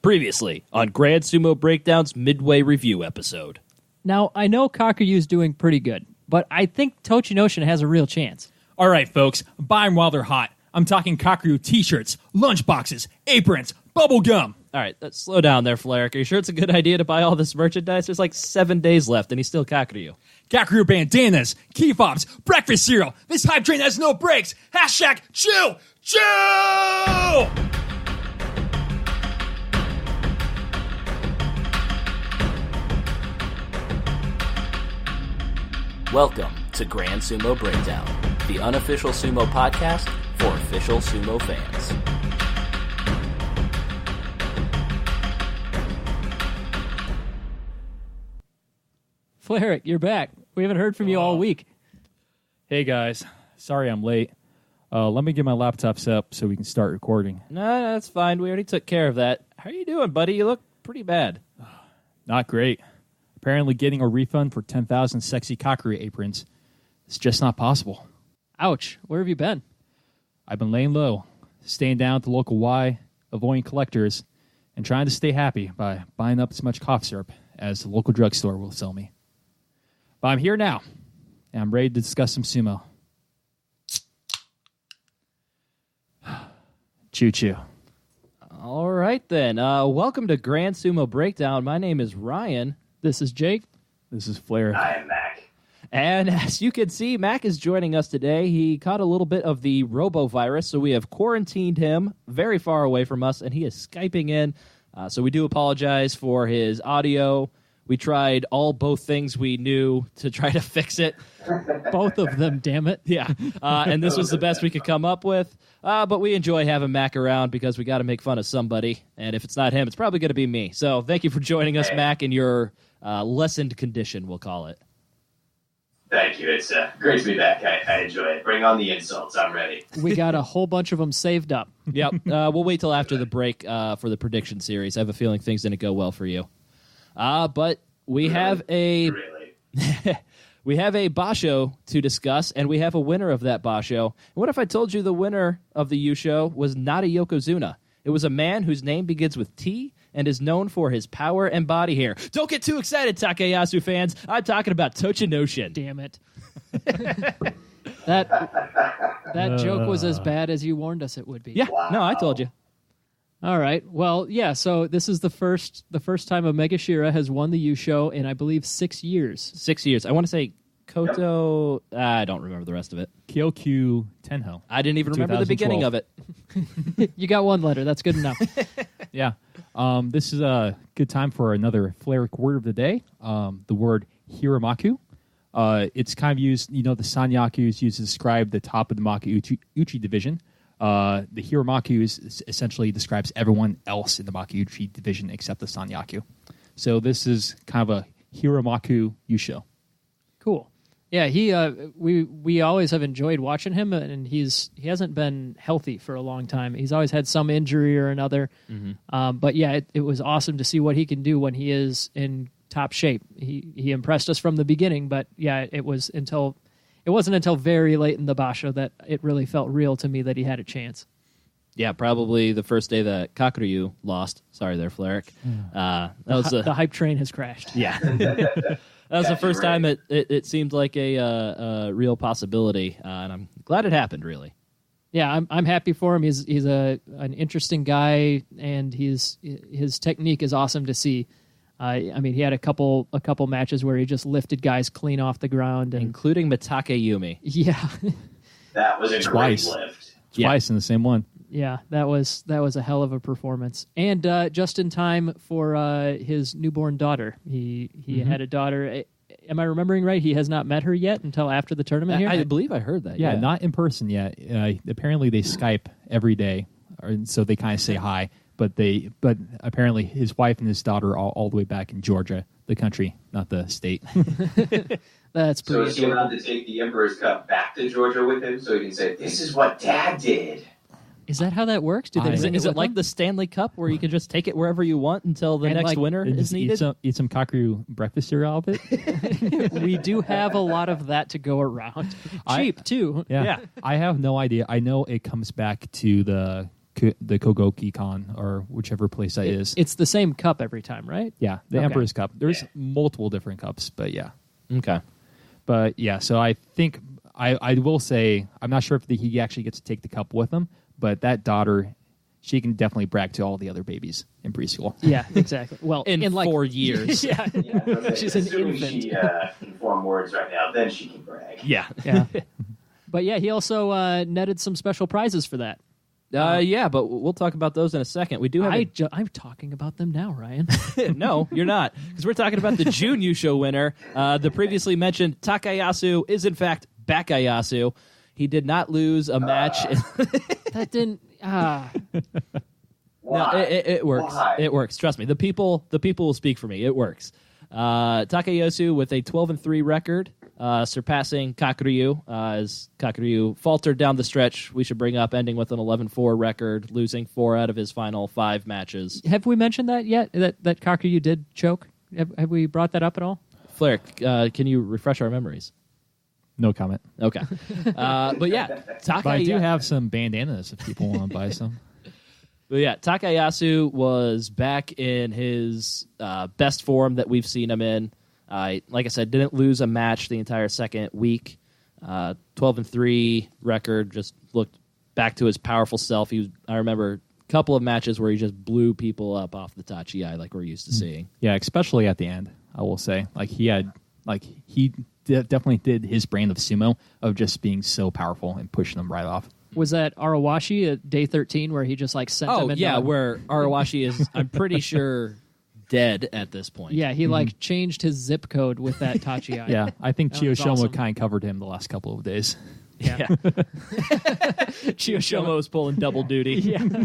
Previously on Grand Sumo Breakdown's Midway Review episode. Now, I know Kakuryu's doing pretty good, but I think Tochinoshin has a real chance. All right, folks, buy them while they're hot. I'm talking Kakuryu t-shirts, lunchboxes, aprons, bubble gum. All right, slow down there, Flyric. Are you sure it's a good idea to buy all this merchandise? There's like 7 days left, and he's still Kakuryu. Kakuryu bandanas, key fobs, breakfast cereal. This hype train has no brakes. Hashtag chew! Chew! Welcome to Grand Sumo Breakdown, the unofficial sumo podcast for official sumo fans. Flyric, you're back. We haven't heard from you all week. Hey, guys. Sorry I'm late. Let me get my laptop set up so we can start recording. No, that's fine. We already took care of that. How are you doing, buddy? You look pretty bad. Not great. Apparently getting a refund for 10,000 sexy Kakuryu aprons is just not possible. Ouch. Where have you been? I've been laying low, staying down at the local Y, avoiding collectors, and trying to stay happy by buying up as much cough syrup as the local drugstore will sell me. But I'm here now, and I'm ready to discuss some sumo. Choo-choo. All right, then. Welcome to Grand Sumo Breakdown. My name is Ryan. This is Jake. This is Flyric. I am Mac. And as you can see, Mac is joining us today. He caught a little bit of the robovirus, so we have quarantined him very far away from us, and he is Skyping in. So we do apologize for his audio. We tried both things we knew to try to fix it. Both of them, damn it. Yeah, and this was the best we could come up with. But we enjoy having Mac around because we got to make fun of somebody. And if it's not him, it's probably going to be me. So thank you for joining us, Mac, in your lessened condition, we'll call it. Thank you. It's great to be back. I enjoy it. Bring on the insults. I'm ready. We got a whole bunch of them saved up. Yep. We'll wait till after the break for the prediction series. I have a feeling things didn't go well for you. But we have a we have a basho to discuss, and we have a winner of that basho. What if I told you the winner of the Yusho was not a Yokozuna? It was a man whose name begins with T and is known for his power and body hair. Don't get too excited, Takayasu fans. I'm talking about Tochinoshin. Damn it. That joke was as bad as you warned us it would be. Yeah, Wow. No, I told you. All right. Well, yeah, so this is the first time a Megashira has won the Yusho in, I believe, 6 years. 6 years. I want to say Koto. I don't remember the rest of it. Kyokyu Tenho. I didn't even remember the beginning of it. You got one letter. That's good enough. Yeah. This is a good time for another Flyric word of the day. The word hiramaku. It's kind of used, the sanyaku is used to describe the top of the makuuchi division. The hiramaku essentially describes everyone else in the makuuchi division except the sanyaku. So this is kind of a hiramaku yusho. Cool. Yeah, we always have enjoyed watching him, and he hasn't been healthy for a long time. He's always had some injury or another. Mm-hmm. But yeah, it was awesome to see what he can do when he is in top shape. He impressed us from the beginning, but yeah, it wasn't until very late in the basho that it really felt real to me that he had a chance. Yeah, probably the first day that Kakuryu lost. Sorry there, Flyric. The hype train has crashed. Yeah. That was the first time it seemed like a real possibility, and I'm glad it happened, really. Yeah, I'm happy for him. He's an interesting guy, and his technique is awesome to see. I mean, he had a couple matches where he just lifted guys clean off the ground, including Mitake Yumi. Yeah, That was a Twice. great lift. Twice in the same one. yeah, that was a hell of a performance, and just in time for his newborn daughter. He had a daughter. Am I remembering right? He has not met her yet until after the tournament here. I believe I heard that. Yeah, not in person yet. Apparently they Skype every day, so they kind of say hi. But apparently his wife and his daughter are all the way back in Georgia, the country, not the state. That's So pretty. is he allowed to take the Emperor's Cup back to Georgia with him so he can say, "This is what Dad did"? Is that how that works? Do they Is bring it with like them? the Stanley Cup where you can just take it wherever you want until the And, next like, winner is needed? Eat some Kakuryu breakfast cereal out of it. We do have a lot of that to go around. Cheap too. Yeah. I have no idea. I know it comes back to the the Kogoki Con or whichever place that is. It's the same cup every time, right? Yeah, the Okay. Emperor's Cup. There's multiple different cups, but yeah. Okay. But yeah, so I think I will say I'm not sure if he actually gets to take the cup with him, but that daughter, she can definitely brag to all the other babies in preschool. Yeah, exactly. Well, In like 4 years. yeah, she's an assuming infant. she can form words right now, then she can brag. Yeah. Yeah. But yeah, he also netted some special prizes for that. Yeah, but we'll talk about those in a second. We do have I'm talking about them now, Ryan. No, you're not, because we're talking about the June Yusho winner. The previously mentioned Takayasu is in fact Bakayasu. He did not lose a match. That didn't. Why? No, it works. Why? It works. Trust me. The people will speak for me. It works. Takayasu with a 12-3 record, surpassing Kakuryu. As Kakuryu faltered down the stretch, we should bring up ending with an 11-4 record, losing 4 out of his final 5 matches. Have we mentioned that yet? That Kakuryu did choke? Have we brought that up at all? Flyric, can you refresh our memories? No comment. Okay. But yeah, But I do have some bandanas if people want to buy some. But yeah, Takayasu was back in his best form that we've seen him in. Like I said, didn't lose a match the entire second week. 12-3 record, just looked back to his powerful self. I remember a couple of matches where he just blew people up off the Tachi like we're used to seeing. Yeah, especially at the end, I will say. He definitely did his brand of sumo of just being so powerful and pushing them right off. Was that Arawashi at day 13 where he just sent him into where Arawashi is, I'm pretty sure, dead at this point. Yeah, he changed his zip code with that Tachi. Yeah, I think That was Chiyoshima awesome. kind of covered him the last couple of days. Yeah. Chiyoshima was pulling double duty. Yeah.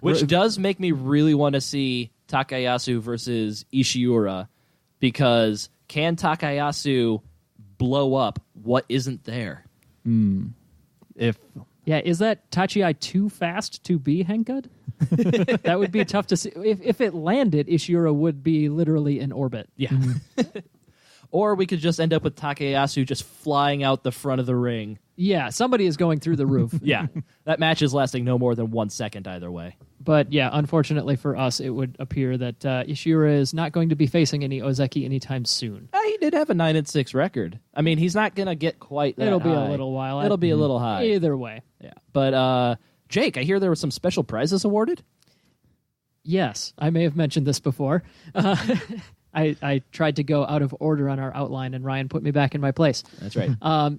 Which does make me really want to see Takayasu versus Ishiura, because can Takayasu blow up what isn't there? Yeah, is that Tachi too fast to be Henkad? That would be tough to see. If it landed, Ishiura would be literally in orbit. Yeah. Or we could just end up with Takayasu just flying out the front of the ring. Yeah, somebody is going through the roof. Yeah. That match is lasting no more than 1 second either way. But yeah, unfortunately for us, it would appear that Ishiura is not going to be facing any Ozeki anytime soon. He did have a 9-6 record. I mean, he's not going to get quite that It'll be high. a little while. It'll be a little high. Either way. Yeah. But, Jake, I hear there were some special prizes awarded? Yes, I may have mentioned this before. I tried to go out of order on our outline, and Ryan put me back in my place. That's right.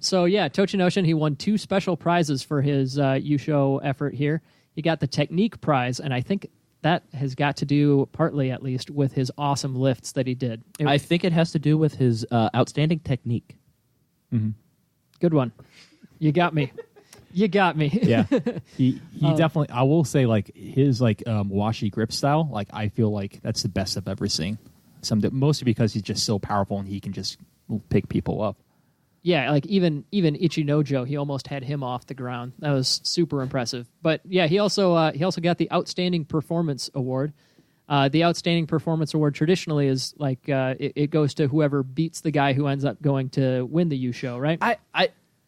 So yeah, Tochinoshin, he won 2 special prizes for his Yusho effort here. He got the technique prize, and I think that has got to do, partly at least, with his awesome lifts that he did. I think it has to do with his outstanding technique. Good one. You got me. You got me. Yeah, he definitely. I will say, his washi grip style. I feel like that's the best I've ever seen. Mostly because he's just so powerful and he can just pick people up. Yeah, even Ichinojo, he almost had him off the ground. That was super impressive. But yeah, he also got the Outstanding Performance Award. The Outstanding Performance Award traditionally is it goes to whoever beats the guy who ends up going to win the Yusho, right?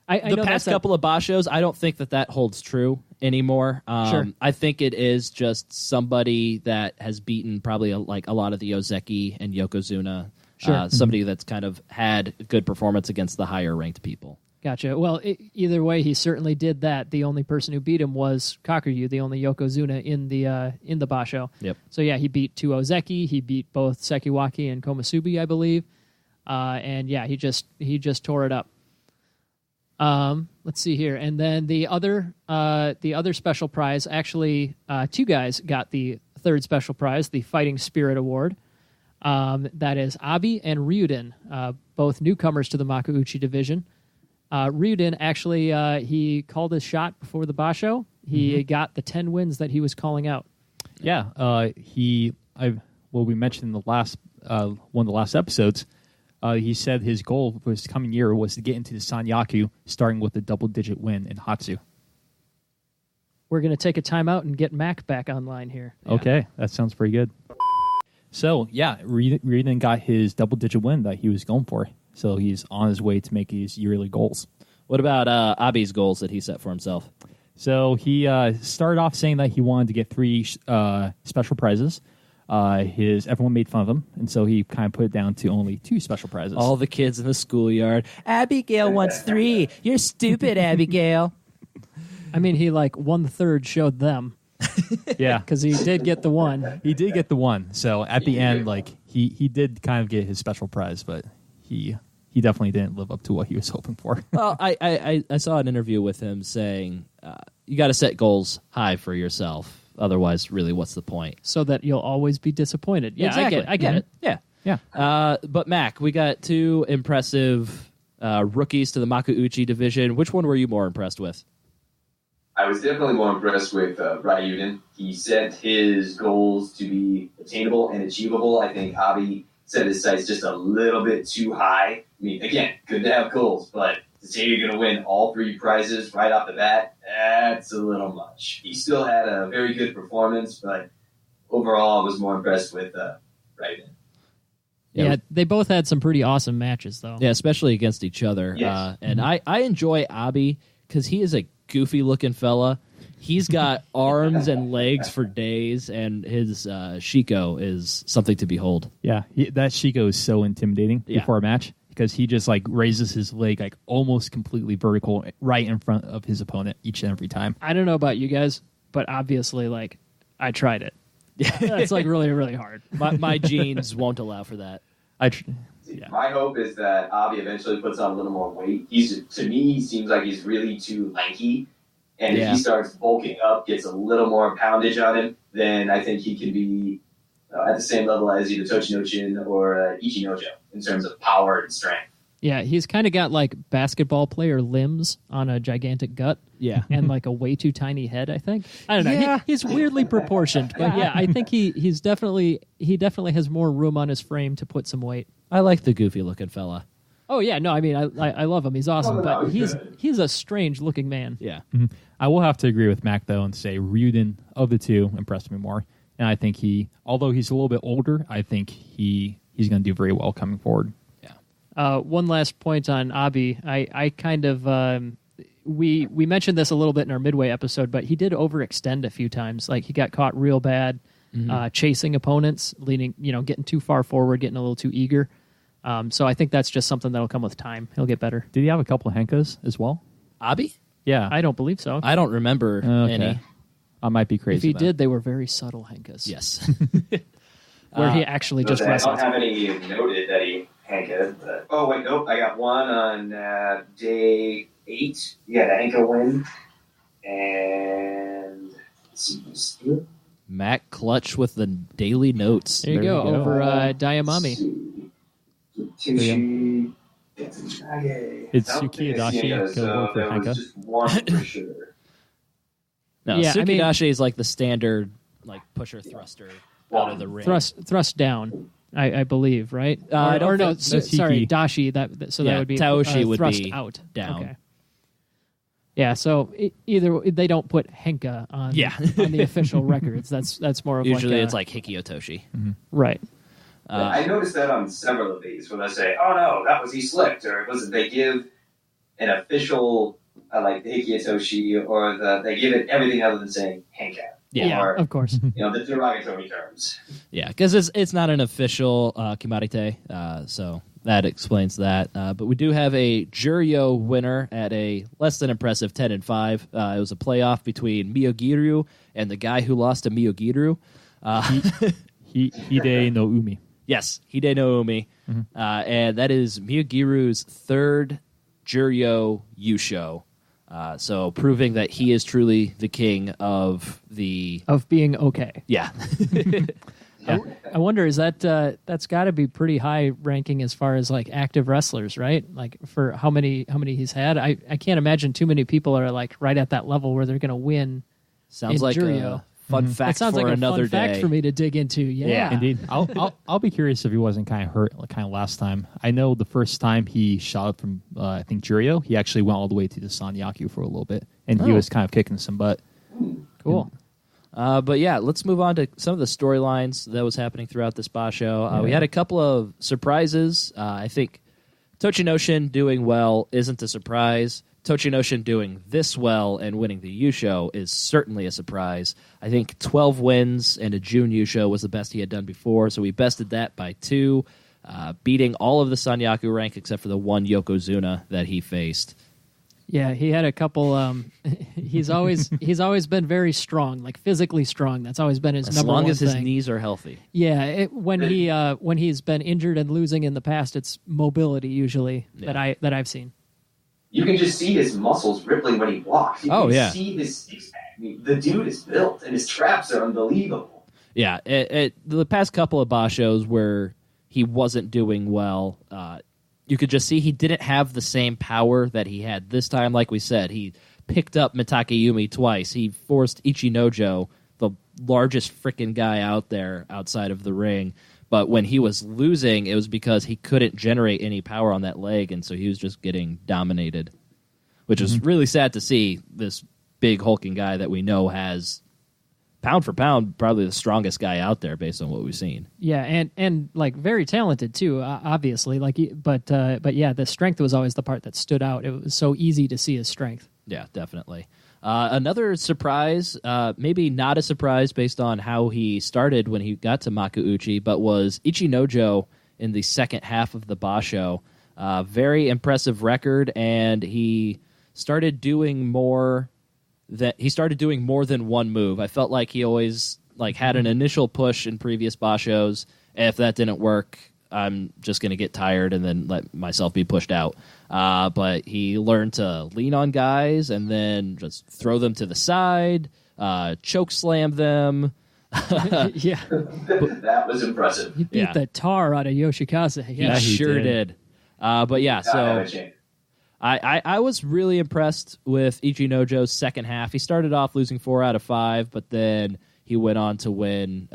I The know past that's couple of bashos, I don't think that holds true anymore. Sure. I think it is just somebody that has beaten probably a lot of the Ozeki and Yokozuna. Sure. Somebody that's kind of had good performance against the higher ranked people. Gotcha. Well, either way, he certainly did that. The only person who beat him was Kakuryu, the only Yokozuna in the basho. Yep. So yeah, he beat 2 Ozeki. He beat both Sekiwaki and Komusubi, I believe. And yeah, he just tore it up. Let's see here, and then the other special prize. Actually, 2 guys got the 3rd special prize, the Fighting Spirit Award. That is Abi and Ryuden, both newcomers to the Makuuchi division. Ryuden actually he called his shot before the basho. He got the 10 wins that he was calling out. Yeah, we mentioned in the last one of the last episodes. He said his goal for this coming year was to get into the Sanyaku, starting with a double-digit win in Hatsu. We're going to take a timeout and get Mac back online here. Yeah. Okay, that sounds pretty good. So, yeah, Ryuden got his double-digit win that he was going for. So he's on his way to make his yearly goals. What about Abi's goals that he set for himself? So he started off saying that he wanted to get 3 special prizes. Everyone made fun of him, and so he kind of put it down to only 2 special prizes. All the kids in the schoolyard. Abigail wants 3. You're stupid, Abigail. I mean, he like 1/3 showed them Yeah, because he did get the one. he did get the one. So at the end, like he did kind of get his special prize, but he definitely didn't live up to what he was hoping for. Well, I saw an interview with him saying you got to set goals high for yourself. Otherwise, really, what's the point? So that you'll always be disappointed. Yeah, Exactly. I get it. Yeah. Yeah. But Mac, we got 2 impressive rookies to the Makuuchi division. Which one were you more impressed with? I was definitely more impressed with Ryuden. He set his goals to be attainable and achievable. I think Abi set his sights just a little bit too high. I mean, again, good to have goals, but to say you're going to win all 3 prizes right off the bat, that's a little much. He still had a very good performance, but overall I was more impressed with Ryuden. Yeah, they both had some pretty awesome matches, though. Yeah, especially against each other. Yes. And I enjoy Abi because he is a goofy-looking fella. He's got arms and legs for days, and his Shiko is something to behold. Yeah, that Shiko is so intimidating before a match because he just like raises his leg like almost completely vertical right in front of his opponent each and every time. I don't know about you guys, but obviously, like, I tried it. That's like really, really hard. My genes won't allow for that. My hope is that Abi eventually puts on a little more weight. To me, he seems like he's really too lanky. And if he starts bulking up, gets a little more poundage on him, then I think he can be at the same level as either Tochinochin or Ichinojo in terms of power and strength. Yeah, he's kind of got like basketball player limbs on a gigantic gut. Yeah. And like a way too tiny head, I think. I don't know. Yeah. He's weirdly proportioned, but yeah, I think he definitely has more room on his frame to put some weight. I like the goofy-looking fella. Oh yeah, no, I mean I love him. He's awesome, Oh, no, but he's a strange looking man. Yeah. I will have to agree with Mac though and say Ryuden of the 2 impressed me more, and I think although he's a little bit older, I think he's going to do very well coming forward. One last point on Abi. I kind of we mentioned this a little bit in our midway episode, but he did overextend a few times. Like he got caught real bad chasing opponents, getting too far forward, getting a little too eager. So I think that's just something that'll come with time. He'll get better. Did he have a couple of henkas as well? Abi? Yeah, I don't believe so. I don't remember any. I might be crazy. If he then. did, they were very subtle henkas. Yes. Where he actually just I wrestled. don't have any noted that he Hanka. But, oh, wait, nope. I got one on day 8. Yeah, the Hanka win. And let's see. Mac Clutch with the daily notes. There you go, over Diamami. Tsushi. It's Suki Adachi. Go for there was Hanka. just one for sure. No, Yeah, I mean- Sukidashi is like the standard pusher thruster out of the ring. Thrust down, I believe, right? I don't or no, think- sorry, Dashi. That Yeah, would be Taoshi would thrust be out, down. Okay. Yeah, so either they don't put Henka on on the official records. That's more of Usually like it's like Hikiotoshi. right. I noticed that on several of these, where they say, "Oh no, he slipped," or they give an official like the Hikiotoshi, or they give it everything other than saying Henka. Yeah, Or, of course. the derogatory terms. Yeah, because it's not an official Kimarite, so that explains that. But we do have a Juryo winner at a less than impressive 10-5. It was a playoff between Miyogiru and the guy who lost to Miyogiru. Hide no Umi. Yes, Hide no Umi. And that is Miyogiru's 3rd Juryo Yusho. So proving that he is truly the king of being okay. Yeah. I wonder, is that's got to be pretty high ranking as far as like active wrestlers, right? Like for how many he's had. I can't imagine too many people are like right at that level where they're going to win. Sounds in like Juryo. a fun fact That sounds for like a another fun fact day. for me to dig into. Yeah. Indeed. I'll be curious if he wasn't kind of hurt kind of last time. I know the first time he shot up from I think Juryo, he actually went all the way to the Sanyaku for a little bit, and he was kind of kicking some butt. Cool. But yeah, let's move on to some of the storylines that was happening throughout this basho. We had a couple of surprises. I think Tochinoshin doing well isn't a surprise. Tochinoshin doing this well and winning the Yusho is certainly a surprise. I think 12 wins and a June Yusho was the best he had done before, so he bested that by 2, beating all of the Sanyaku rank except for the one Yokozuna that he faced. Yeah, he had a couple. He's always been very strong, like physically strong. That's always been his number one thing. As long as his knees are healthy. Yeah, when he's been injured and losing in the past, it's mobility usually that I've seen. You can just see his muscles rippling when he walks. You can see his six-pack. I mean, the dude is built, and his traps are unbelievable. Yeah, the past couple of bashos where he wasn't doing well, you could just see he didn't have the same power that he had this time. Like we said, he picked up Mitakeyumi twice. He forced Ichinojo, the largest frickin' guy out there outside of the ring. But when he was losing, it was because he couldn't generate any power on that leg, and so he was just getting dominated, which is really sad to see. This big hulking guy that we know has, pound for pound, probably the strongest guy out there based on what we've seen. Yeah, and like very talented too, obviously. But yeah, the strength was always the part that stood out. It was so easy to see his strength. Yeah, definitely. Another surprise, maybe not a surprise based on how he started when he got to Makuuchi, but was Ichinojo in the second half of the basho. Very impressive record, and he started doing more than one move. I felt like he always had an initial push in previous bashos. If that didn't work, I'm just going to get tired and then let myself be pushed out. But he learned to lean on guys and then just throw them to the side, choke slam them. Yeah. That was impressive. He beat the tar out of Yoshikaze. Yeah, he sure did. But yeah, so I was really impressed with Ichinojo's second half. He started off losing 4 out of 5, but then he went on to win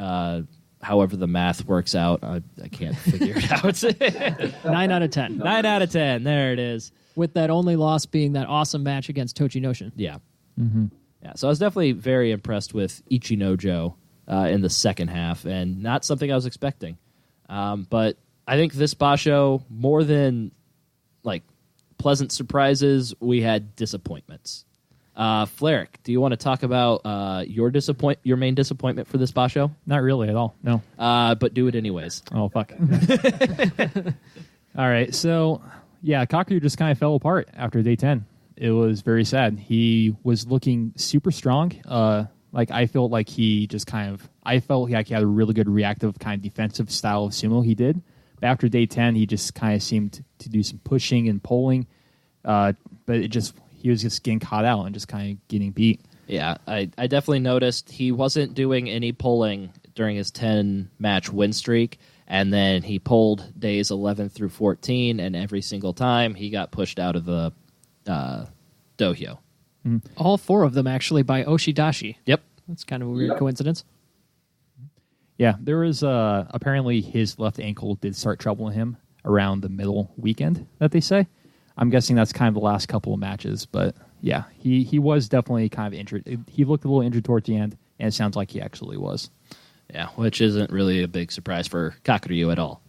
however the math works out. I can't figure it out. 9 out of 10. 9 out of 10. There it is. With that only loss being that awesome match against Tochinoshin. Yeah. Mm-hmm. Yeah. So I was definitely very impressed with Ichinojo in the second half, and not something I was expecting. But I think this basho, more than pleasant surprises, we had disappointments. Flyric, do you want to talk about your main disappointment for this basho? Not really at all, no. But do it anyways. Oh, fuck. All right, so, yeah, Kakuryu just kind of fell apart after day 10. It was very sad. He was looking super strong. I felt like he had a really good reactive kind of defensive style of sumo he did. But after day 10, he just kind of seemed to do some pushing and pulling. But he was just getting caught out and just kind of getting beat. Yeah, I definitely noticed he wasn't doing any pulling during his 10-match win streak, and then he pulled days 11 through 14, and every single time he got pushed out of the dohyo. Mm-hmm. All 4 of them, actually, by Oshidashi. Yep. That's kind of a weird coincidence. Yeah, there was apparently his left ankle did start troubling him around the middle weekend, that they say. I'm guessing that's kind of the last couple of matches, but yeah, he was definitely kind of injured. He looked a little injured towards the end, and it sounds like he actually was. Yeah, which isn't really a big surprise for Kakuryu at all.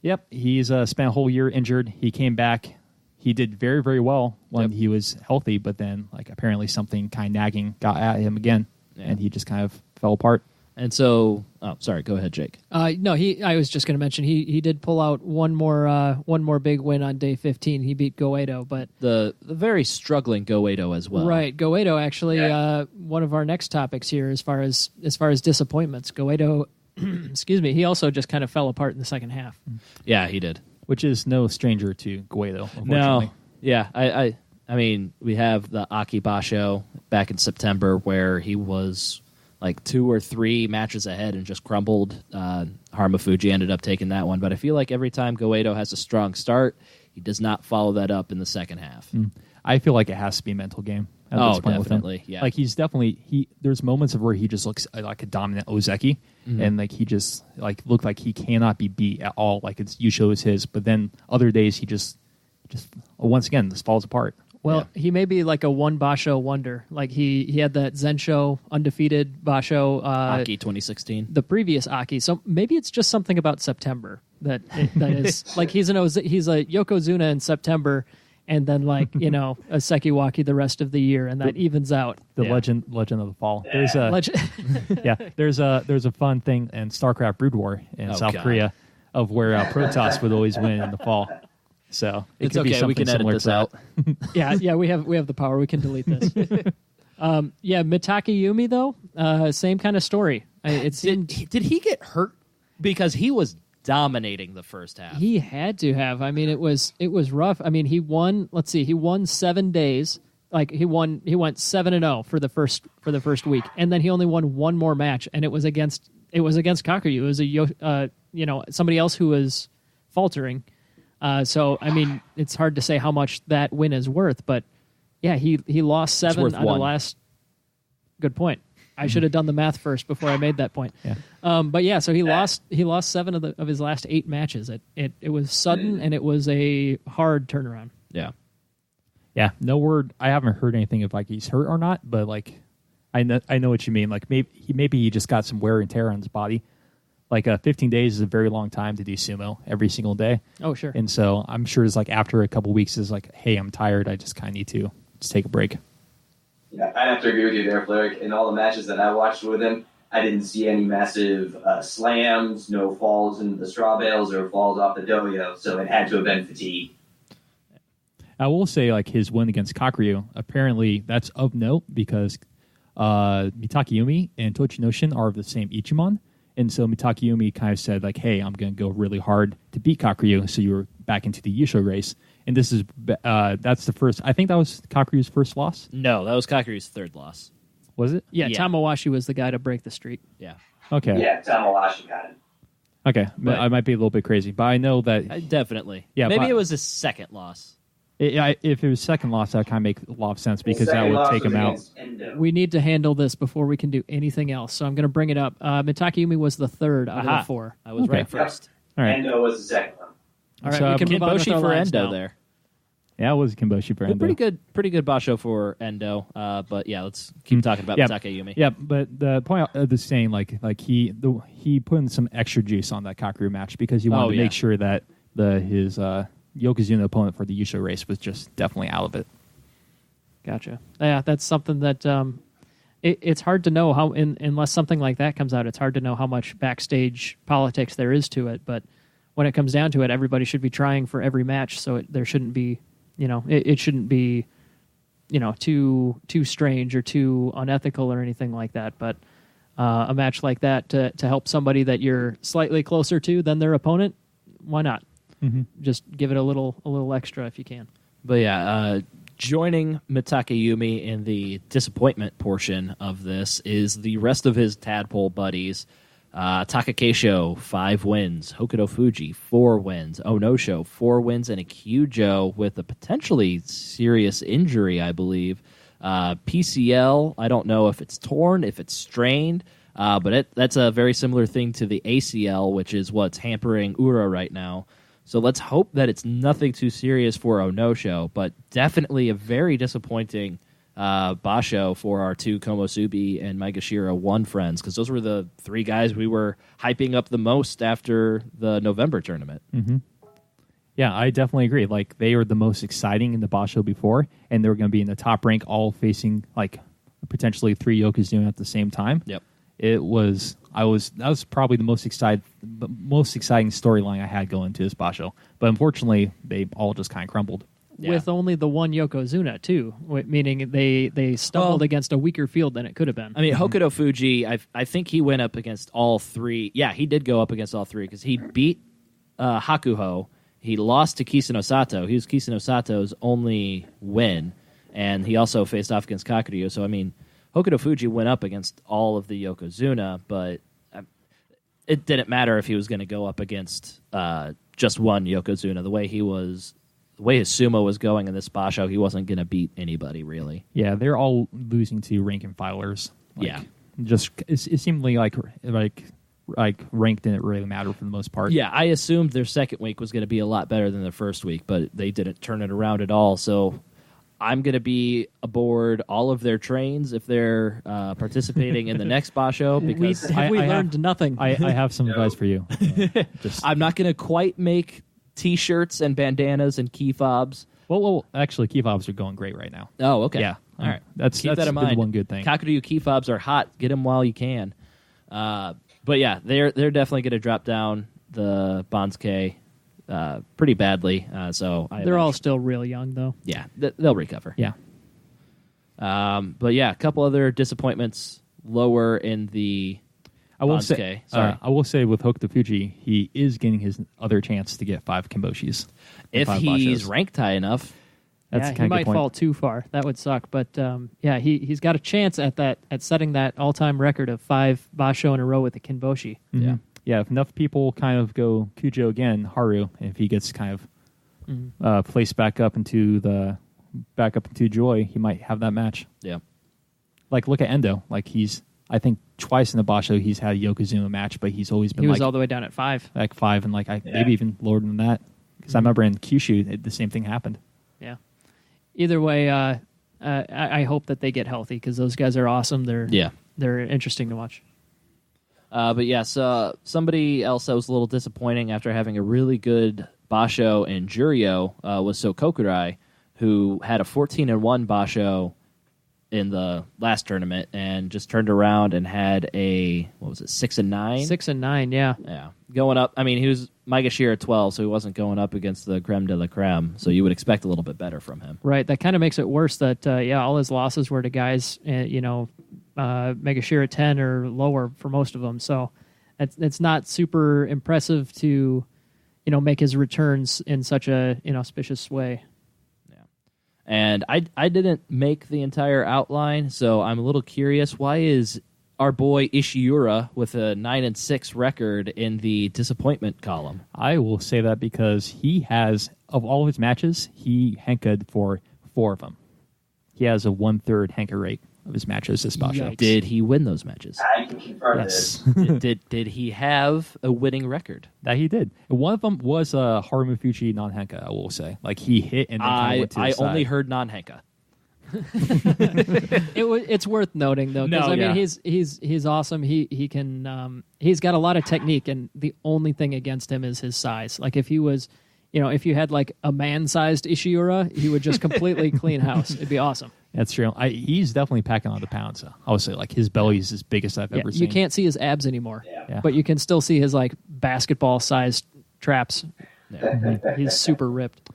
Yep, he's spent a whole year injured. He came back. He did very, very well when he was healthy, but then apparently something kind of nagging got at him again, and he just kind of fell apart. And so, sorry, go ahead, Jake. No, I was just going to mention he did pull out one more big win on day 15. He beat Goedo, but the very struggling Goedo as well. Right, Goedo actually one of our next topics here as far as disappointments. Goedo, excuse me, he also just kind of fell apart in the second half. Yeah, he did, which is no stranger to Goedo. Unfortunately. No, yeah, I mean, we have the Aki Basho back in September where he was 2 or 3 matches ahead and just crumbled. Hamafuji ended up taking that one. But I feel like every time Goedo has a strong start, he does not follow that up in the second half. I feel like it has to be a mental game at this point definitely, with him. Yeah. He's definitely... There's moments of where he just looks like a dominant Ozeki, and he just looked like he cannot be beat at all. It's Yusho is his, but then other days he just once again, this falls apart. Well, he may be like a one basho wonder. He had that Zensho undefeated basho Aki 2016. The previous Aki. So maybe it's just something about September that is he's a Yokozuna in September, and then a Sekiwaki the rest of the year, and that evens out. The legend of the fall. There's a there's a fun thing in StarCraft Brood War in South Korea of where Protoss would always win in the fall. So it's could be okay. We can edit this out. yeah, we have the power. We can delete this. Mitake Yumi though, same kind of story. It seemed did he get hurt because he was dominating the first half? He had to have. I mean, it was rough. I mean, he won. Let's see, he won 7 days. He went 7-0 for the first week, and then he only won one more match, and it was against Kakuryu. It was somebody else who was faltering. So I mean, it's hard to say how much that win is worth, but yeah, he lost 7 on the last. Good point. I should have done the math first before I made that point. Yeah. But yeah, so he lost 7 of his last 8 matches. It was sudden, and it was a hard turnaround. Yeah. Yeah. No word. I haven't heard anything if he's hurt or not, but I know what you mean. Maybe he just got some wear and tear on his body. 15 days is a very long time to do sumo every single day. Oh, sure. And so I'm sure it's after a couple weeks is hey, I'm tired. I just kind of need to just take a break. Yeah, I have to agree with you there, Flyric. In all the matches that I watched with him, I didn't see any massive slams, no falls into the straw bales or falls off the doyo, so it had to have been fatigue. I will say, his win against Kakuryu, apparently that's of note because Mitakeyumi and Tochinoshin are of the same Ichimon. And so Mitakeyumi kind of said, hey, I'm going to go really hard to beat Kakuryu, so you were back into the Yusho race. And this is that's the first. I think that was Kakuryu's first loss. No, that was Kakuryu's third loss. Was it? Yeah, Tamawashi was the guy to break the streak. Yeah. Okay. Yeah, Tamawashi got it. Okay, but I might be a little bit crazy, but I know that definitely. Yeah, maybe it was his second loss. If it was second loss, that kind of make a lot of sense because that would take him out. We need to handle this before we can do anything else, so I'm going to bring it up. Mitakeyumi was the third out of the 4. I was right first. All right. Endo was the second one. All right, we can move on with Kimboshi our for lives Endo now. there. Yeah, it was Kimboshi for Endo. Pretty good basho for Endo. But yeah, let's keep talking about Takeyumi. Yeah, but the point of the saying, he put in some extra juice on that Kakuryu match because he wanted to make sure that his Yokozuna opponent for the Yusho race was just definitely out of it. Gotcha. Yeah, that's something that it's hard to know how, unless something like that comes out, it's hard to know how much backstage politics there is to it. But when it comes down to it, everybody should be trying for every match, so there shouldn't be, it shouldn't be, too strange or too unethical or anything like that. But a match like that to help somebody that you're slightly closer to than their opponent, why not? Mm-hmm. Just give it a little extra if you can. But yeah, joining Mitakeyumi in the disappointment portion of this is the rest of his tadpole buddies. Takakeisho, 5 wins. Hokuto Fuji, 4 wins. Onosho, 4 wins. And a Kyujo with a potentially serious injury, I believe. PCL, I don't know if it's torn, if it's strained, but that's a very similar thing to the ACL, which is what's hampering Ura right now. So let's hope that it's nothing too serious for Onosho, but definitely a very disappointing basho for our 2 Komosubi and Maegashira 1 friends, because those were the 3 guys we were hyping up the most after the November tournament. Mm-hmm. Yeah, I definitely agree. They were the most exciting in the basho before, and they were going to be in the top rank, all facing potentially 3 Yokozuna at the same time. Yep. That was probably the most exciting storyline I had going into this basho. But unfortunately, they all just kind of crumbled. Yeah. With only the 1 Yokozuna, too, meaning they stumbled against a weaker field than it could have been. I mean, Hokuto Fuji, I think he went up against all 3. Yeah, he did go up against all 3 because he beat Hakuho. He lost to Kisano Sato. He was Kisano Sato's only win, and he also faced off against Kakuryu. So, I mean, Hokuto Fuji went up against all of the Yokozuna, but it didn't matter if he was going to go up against just 1 Yokozuna. The way his sumo was going in this basho, he wasn't going to beat anybody, really. Yeah, they're all losing to rank and filers. It seemed like ranked didn't really matter for the most part. Yeah, I assumed their second week was going to be a lot better than their first week, but they didn't turn it around at all. So I'm going to be aboard all of their trains if they're participating in the next basho. Because we learned nothing. I have some advice for you. I'm not going to quite make T-shirts and bandanas and key fobs, Well, actually, key fobs are going great right now. Oh, okay. Yeah. All right. That's Keep that in mind. one good thing. Kakaryu key fobs are hot. Get them while you can. But yeah, they're definitely going to drop down the Bansuke pretty badly. So They're all still real young, though. Yeah, they'll recover. Yeah. But yeah, a couple other disappointments lower in the I will Bansuke. say, Sorry. I will say with Hokuto Fuji, he is getting his other chance to get 5 Kimboshis. If 5 he's bashos. ranked high enough. That's Yeah, kind he of might good point. fall too far. That would suck. But yeah, he's got a chance at setting that all-time record of 5 basho in a row with the Kinboshi. Mhm. Yeah. Yeah, if enough people kind of go Kujo again, Haru, if he gets kind of placed back up into Joy, he might have that match. Yeah. Like, look at Endo. Like, I think twice in the basho he's had a Yokozuna match, but he's always been He was like all the way down at 5. 5 and maybe even lower than that. Because I remember in Kyushu, the same thing happened. Yeah. Either way, I hope that they get healthy because those guys are awesome. They're interesting to watch. But yeah, so somebody else that was a little disappointing after having a really good basho in Juryo was Sokokurai, who had a 14-1 basho in the last tournament and just turned around and had a 6-9? 6-9, yeah. Yeah, going up. I mean, he was Maegashira 12, so he wasn't going up against the creme de la creme. So you would expect a little bit better from him. Right. That kind of makes it worse that all his losses were to guys, Megashira 10 or lower for most of them. So it's not super impressive to, make his returns in such a inauspicious way. And I didn't make the entire outline, so I'm a little curious. Why is our boy Ishiura with a 9-6 record in the disappointment column? I will say that because he has, of all of his matches, he henka'd for 4 of them. He has a 1/3 henka rate of his matches this basho. Yikes. Did he win those matches? I can confirm Yes, did he have a winning record? that he did. One of them was a Harumu Fuji non-henka, I will say. Like, he hit and then kind of went to the I side. only heard non-henka. It's worth noting though, because No, I mean yeah. he's awesome. He can he's got a lot of technique, and the only thing against him is his size. Like if he was, if you had like a man-sized Ishiura, he would just completely clean house. It'd be awesome. That's true. He's definitely packing on the pounds. I would say, like, his belly is as big as I've ever seen. You can't see his abs anymore, Yeah. but you can still see his like basketball-sized traps. He's super ripped.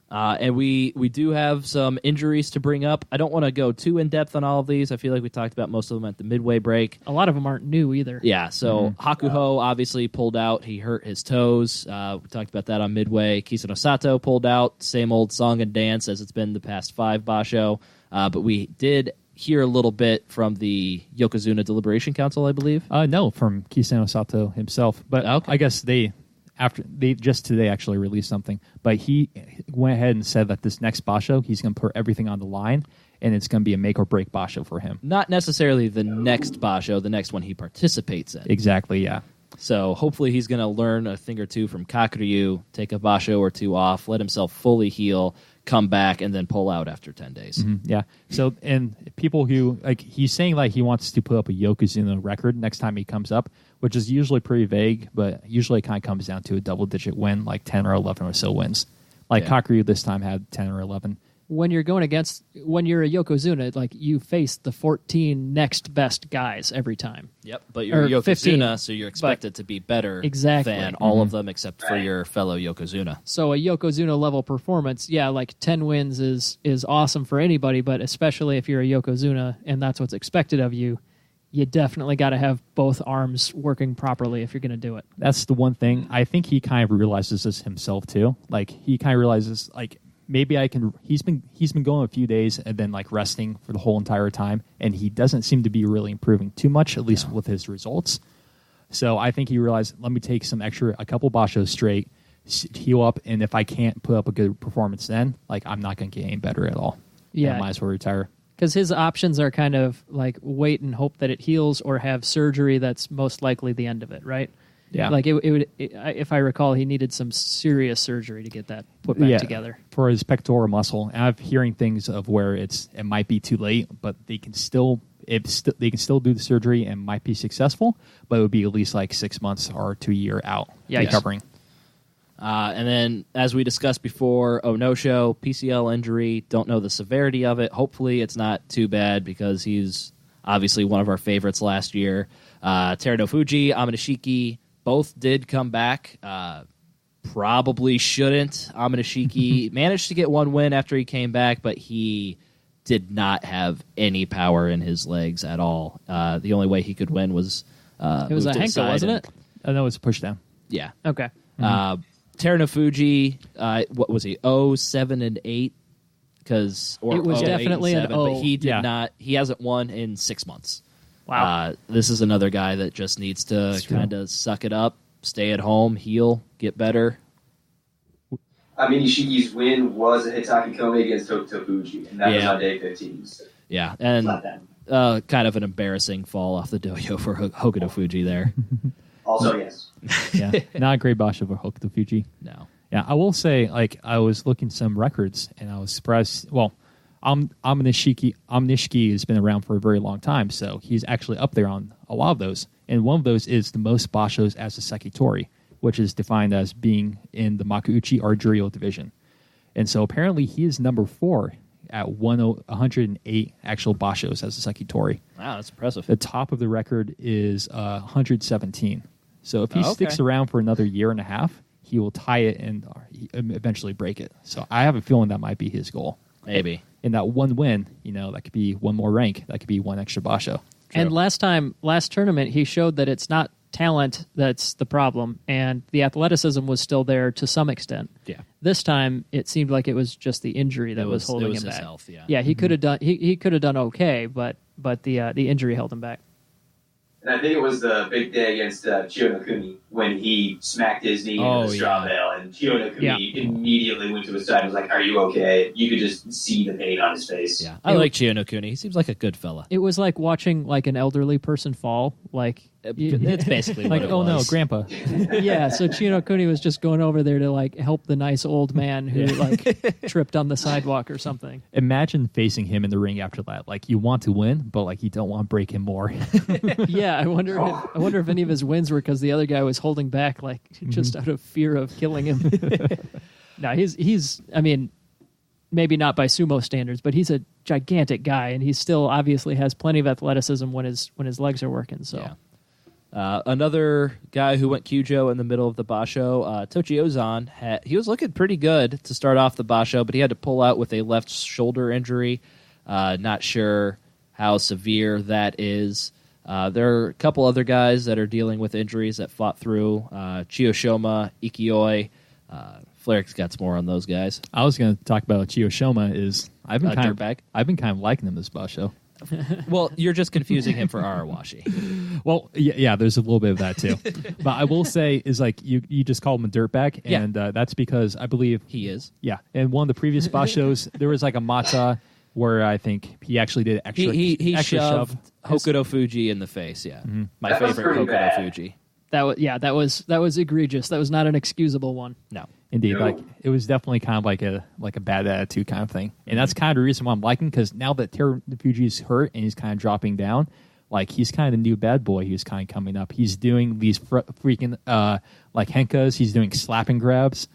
And we do have some injuries to bring up. I don't want to go too in-depth on all of these. I feel like we talked about most of them at the midway break. A lot of them aren't new either. Yeah, so Hakuho obviously pulled out. He hurt his toes. We talked about that on midway. Kisano Sato pulled out. Same old song and dance as it's been the past 5 basho. But we did hear a little bit from the Yokozuna Deliberation Council, I believe. No, from Kisano Sato himself. But Okay. I guess they just today actually released something. But he went ahead and said that this next basho, he's going to put everything on the line, and it's going to be a make or break basho for him. Not necessarily the next basho, the next one he participates in. Exactly, yeah. So hopefully he's going to learn a thing or two from Kakuryu, take a basho or 2 off, let himself fully heal, come back, and then pull out after 10 days. Yeah. So, and people who, like, he's saying, like, he wants to put up a Yokozuna record next time he comes up, which is usually pretty vague, but usually it kind of comes down to a double-digit win, like 10 or 11 or so wins. Like, Yeah. Kakuryu this time had 10 or 11. When you're a Yokozuna, like you face the 14 next best guys every time. Yep, but you're Or Yokozuna, 15, so you're expected to be better Exactly. than all of them except for your fellow Yokozuna. So a Yokozuna level performance, yeah, like 10 wins is awesome for anybody, but especially if you're a Yokozuna and that's what's expected of you, you definitely got to have both arms working properly if you're going to do it. That's the one thing. I think he kind of realizes this himself, too. Like, he kind of realizes, like, maybe I can. He's been going a few days and then like resting for the whole entire time, and he doesn't seem to be really improving too much, at least with his results. So I think he realized, let me take a couple bashos straight, heal up, and if I can't put up a good performance, then like I'm not going to get any better at all. Yeah. I might as well retire. Because his options are kind of like wait and hope that it heals or have surgery that's most likely the end of it, right? Yeah. Like if I recall, he needed some serious surgery to get that put back together. For his pectoral muscle. And I'm hearing things of where it might be too late, but they can still do the surgery and might be successful, but it would be at least like 6 months or to a year out Yikes. recovering. And then, as we discussed before, Onosho, PCL injury, don't know the severity of it. Hopefully it's not too bad because he's obviously one of our favorites last year. Teruno Fuji, Amanashiki, both did come back. Probably shouldn't. Amanashiki managed to get one win after he came back, but he did not have any power in his legs at all. The only way he could win was it was a Henko, wasn't it? I know it's a push down. Yeah. Okay. Teruno Fuji, what was he? 7-8, because it was definitely an 7, 0. but he did Yeah. not. He hasn't won in 6 months. Wow. This is another guy that just needs to kind of suck it up, stay at home, heal, get better. Nishiki's win was a Hitaki Kome against Hokuto Fuji, and that was Yeah. on day 15. So Yeah, and not that. kind of an embarrassing fall off the dojo for Hokuto Fuji there. Also, yes. Yeah, not a great basho for Hokuto Fuji. No. Yeah, I will say, like, I was looking some records, and I was surprised. Well, Amanishiki has been around for a very long time, so he's actually up there on a lot of those. And one of those is the most bashos as a sekitori, which is defined as being in the Makuuchi or Juryo division. And so apparently he is number 4 at 108 actual bashos as a sekitori. Wow, that's impressive. The top of the record is 117. So if he sticks around for another year and a half, he will tie it and eventually break it. So I have a feeling that might be his goal. Maybe. In that one win, that could be one more rank. That could be one extra basho. And last tournament, he showed that it's not talent that's the problem, and the athleticism was still there to some extent. Yeah. This time, it seemed like it was just the injury that was holding him his back. health, yeah. Yeah, he could have done. He could have done okay, but the injury held him back. And I think it was the big day against Chiyonokuni when he smacked his knee into the straw bale, and Chiyonokuni immediately went to his side and was like, "Are you okay?" You could just see the pain on his face. Yeah, I like Chiyonokuni. He seems like a good fella. It was like watching like an elderly person fall. Like It's basically Like, what it oh no, was. Grandpa. yeah, so Chiyonokuni was just going over there to like help the nice old man who like tripped on the sidewalk or something. Imagine facing him in the ring after that. Like, you want to win, but like you don't want to break him more. Yeah, I wonder if any of his wins were because the other guy was holding back, like just out of fear of killing him. No, he's. I mean, maybe not by sumo standards, but he's a gigantic guy, and he still obviously has plenty of athleticism when his legs are working. So. Yeah. Another guy who went Kyujo in the middle of the basho, Tochi Ozan, he was looking pretty good to start off the basho, but he had to pull out with a left shoulder injury. Not sure how severe that is. There are a couple other guys that are dealing with injuries that fought through. Chiyoshoma, Ikioi. Flyric's got some more on those guys. I was going to talk about Chiyoshoma. I've been kind of liking him this basho. Well, you're just confusing him for Arawashi. Well, yeah, there's a little bit of that too. But I will say is like you just called him a dirtbag, and that's because I believe He is. Yeah, in one of the previous bashos, there was like a mata where I think he actually did extra. He extra shoved shove. Hokuto Fuji in the face. Yeah, my That was favorite pretty Hokuto bad. Fuji. That was egregious. That was not an excusable one. No. Indeed, No. like it was definitely kind of like a bad attitude kind of thing, and that's kind of the reason why I'm liking, because now that Teruno Fuji's hurt and he's kind of dropping down, like he's kind of the new bad boy. He's kind of coming up. He's doing these freaking like henkas. He's doing slapping grabs.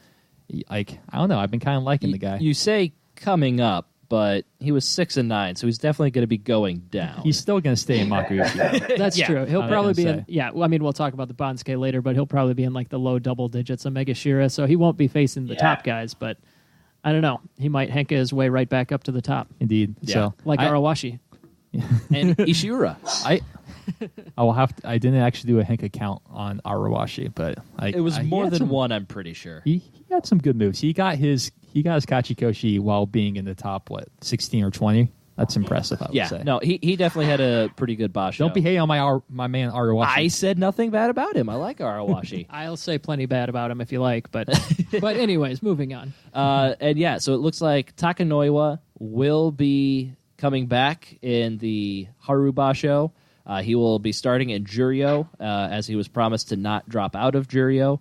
Like, I don't know. I've been kind of liking the guy. You say coming up, but he was 6-9, so he's definitely going to be going down. He's still going to stay in Makuuchi. That's true. He'll I'm probably gonna be in. say. Yeah, well, I mean, we'll talk about the Bansuke later, but he'll probably be in like the low double digits of Megashira, so he won't be facing the top guys. But I don't know. He might henka his way right back up to the top, Indeed. Yeah. So like Arawashi. And Ishiura. I will have to. I didn't actually do a henka count on Arawashi, but It was he more had than some- one, I'm pretty sure. He had some good moves. He got his Kachikoshi while being in the top 16 or 20. That's impressive. I would say. No, he definitely had a pretty good basho. Don't be hating on my man Arawashi. I said nothing bad about him. I like Arawashi. I'll say plenty bad about him if you like, but but anyways, moving on. And yeah, so it looks like Takanoiwa will be coming back in the Haru Basho. He will be starting in Juryo, as he was promised to not drop out of Juryo.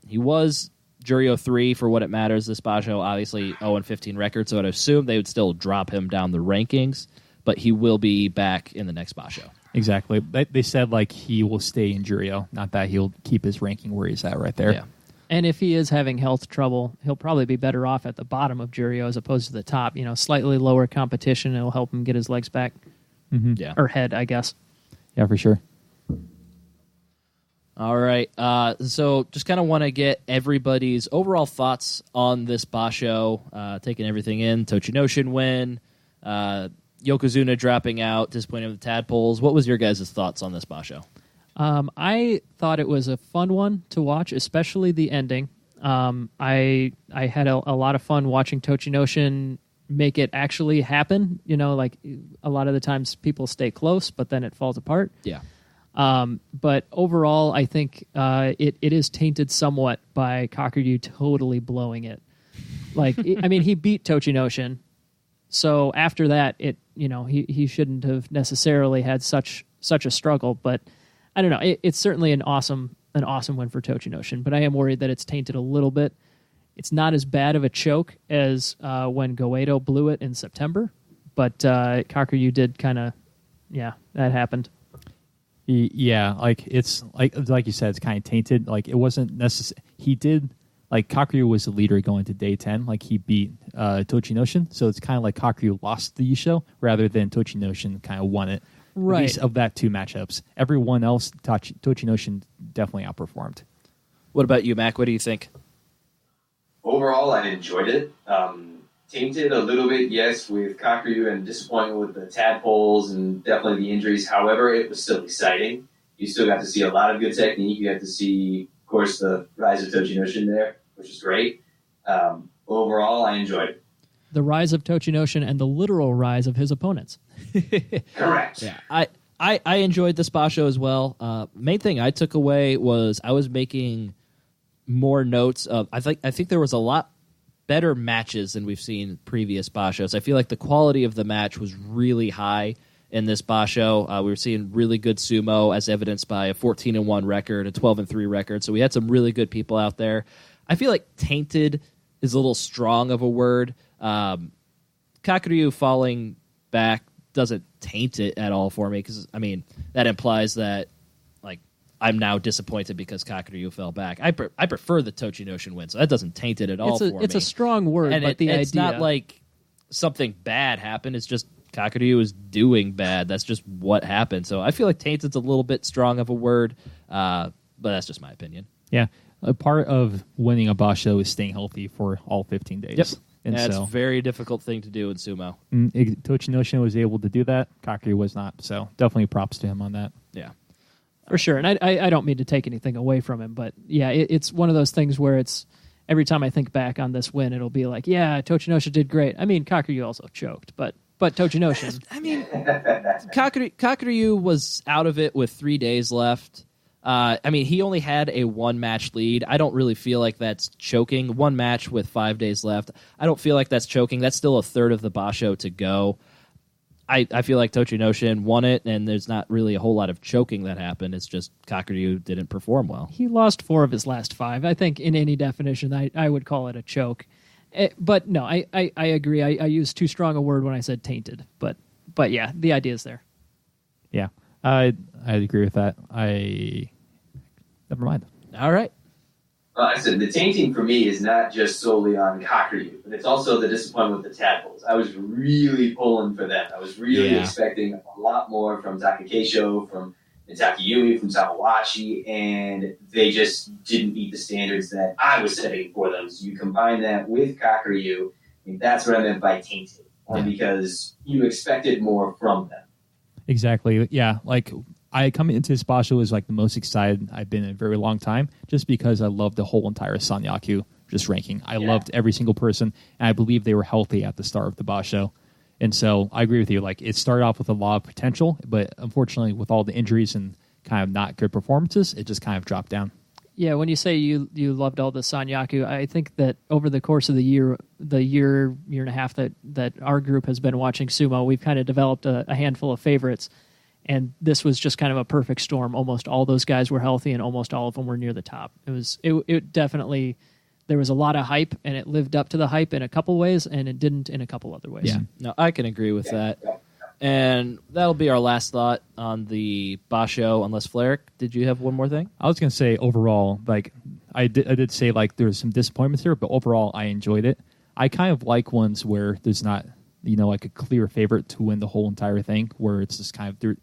He was Juryo 3 for what it matters. This Basho, obviously 0-15 record, so I'd assume they would still drop him down the rankings, but he will be back in the next Basho. Exactly. They said like he will stay in Juryo, not that he'll keep his ranking where he's at right there. Yeah. And if he is having health trouble, he'll probably be better off at the bottom of Juryo as opposed to the top. Slightly lower competition. It'll help him get his legs back. Yeah. Or head, I guess. Yeah, for sure. All right. So just kind of want to get everybody's overall thoughts on this basho, taking everything in. Tochinoshin win, Yokozuna dropping out, disappointing with the tadpoles. What was your guys' thoughts on this basho? I thought it was a fun one to watch, especially the ending. I had a lot of fun watching Tochinoshin make it actually happen. Like a lot of the times people stay close, but then it falls apart. Yeah. But overall, I think it is tainted somewhat by Kakuryu totally blowing it. Like, he beat Tochinoshin, so after that, he shouldn't have necessarily had such a struggle. But I don't know. It's certainly an awesome win for Tochinoshin, but I am worried that it's tainted a little bit. It's not as bad of a choke as when Goedo blew it in September, but Kakuryu did kind of, that happened. Yeah, it's like you said, it's kind of tainted. Like it wasn't necessary. He did Kakuryu was the leader going to day 10. Like he beat Tochinoshin, so it's kind of like Kakuryu lost the Yusho rather than Tochinoshin kind of won it. Right. At least of that two matchups, everyone else, Tochinoshin definitely outperformed. What about you, Mac? What do you think? Overall, I enjoyed it. Tainted a little bit, yes, with Kakuryu and disappointment with the tadpoles and definitely the injuries. However, it was still exciting. You still got to see a lot of good technique. You got to see, of course, the rise of Tochinoshin there, which is great. Overall, I enjoyed it. The rise of Tochinoshin and the literal rise of his opponents. Correct. Yeah, I enjoyed this basho as well. Main thing I took away was I was making more notes of. I think there was a lot better matches than we've seen previous bashos. I feel like the quality of the match was really high in this basho. We were seeing really good sumo, as evidenced by a 14-1 record, a 12-3 record. So we had some really good people out there. I feel like tainted is a little strong of a word. Kakuryu falling back doesn't taint it at all for me because that implies that I'm now disappointed because Kakuryu fell back. I prefer the Tochinoshin win, so that doesn't taint it at all for me. It's a strong word, and but it's not like something bad happened. It's just Kakuryu is doing bad. That's just what happened. So I feel like tainted's a little bit strong of a word, but that's just my opinion. Yeah, a part of winning a basho is staying healthy for all 15 days. Yep. And that's so, a very difficult thing to do in sumo. Tochinoshin was able to do that. Kakuryu was not. So definitely props to him on that. Yeah. For sure, and I don't mean to take anything away from him, but yeah, it's one of those things where it's every time I think back on this win, it'll be like, yeah, Tochinoshin did great. Kakuryu also choked, but Tochinoshin. Kakuryu was out of it with 3 days left. He only had a one-match lead. I don't really feel like that's choking. One match with 5 days left. I don't feel like that's choking. That's still a third of the basho to go. I feel like Tochinoshin won it, and there's not really a whole lot of choking that happened. It's just Kakuryu didn't perform well. He lost 4 of his last 5. I think in any definition, I would call it a choke. But no, I agree. I used too strong a word when I said tainted. But yeah, the idea is there. Yeah, I agree with that. Never mind. All right. I said the tainting for me is not just solely on Kakuryu, but it's also the disappointment with the tadpoles. I was really pulling for them. I was really expecting a lot more from Takakeisho, from Takayumi, from Samawachi, and they just didn't meet the standards that I was setting for them. So you combine that with Kakuryu, and that's what I meant by tainted, because you expected more from them. Exactly. Yeah, I come into this basho as the most excited I've been in a very long time, just because I love the whole entire Sanyaku just ranking. I loved every single person, and I believe they were healthy at the start of the basho. And so I agree with you. It started off with a lot of potential, but unfortunately, with all the injuries and kind of not good performances, it just kind of dropped down. Yeah, when you say you loved all the Sanyaku, I think that over the course of the year and a half that our group has been watching sumo, we've kind of developed a handful of favorites. And this was just kind of a perfect storm. Almost all those guys were healthy, and almost all of them were near the top. It definitely, there was a lot of hype, and it lived up to the hype in a couple ways, and it didn't in a couple other ways. Yeah, no, I can agree with that. And that'll be our last thought on the basho, unless Flyric, did you have one more thing? I was going to say overall, I did say like there's some disappointments here, but overall I enjoyed it. I kind of like ones where there's not, like a clear favorite to win the whole entire thing, where it's just kind of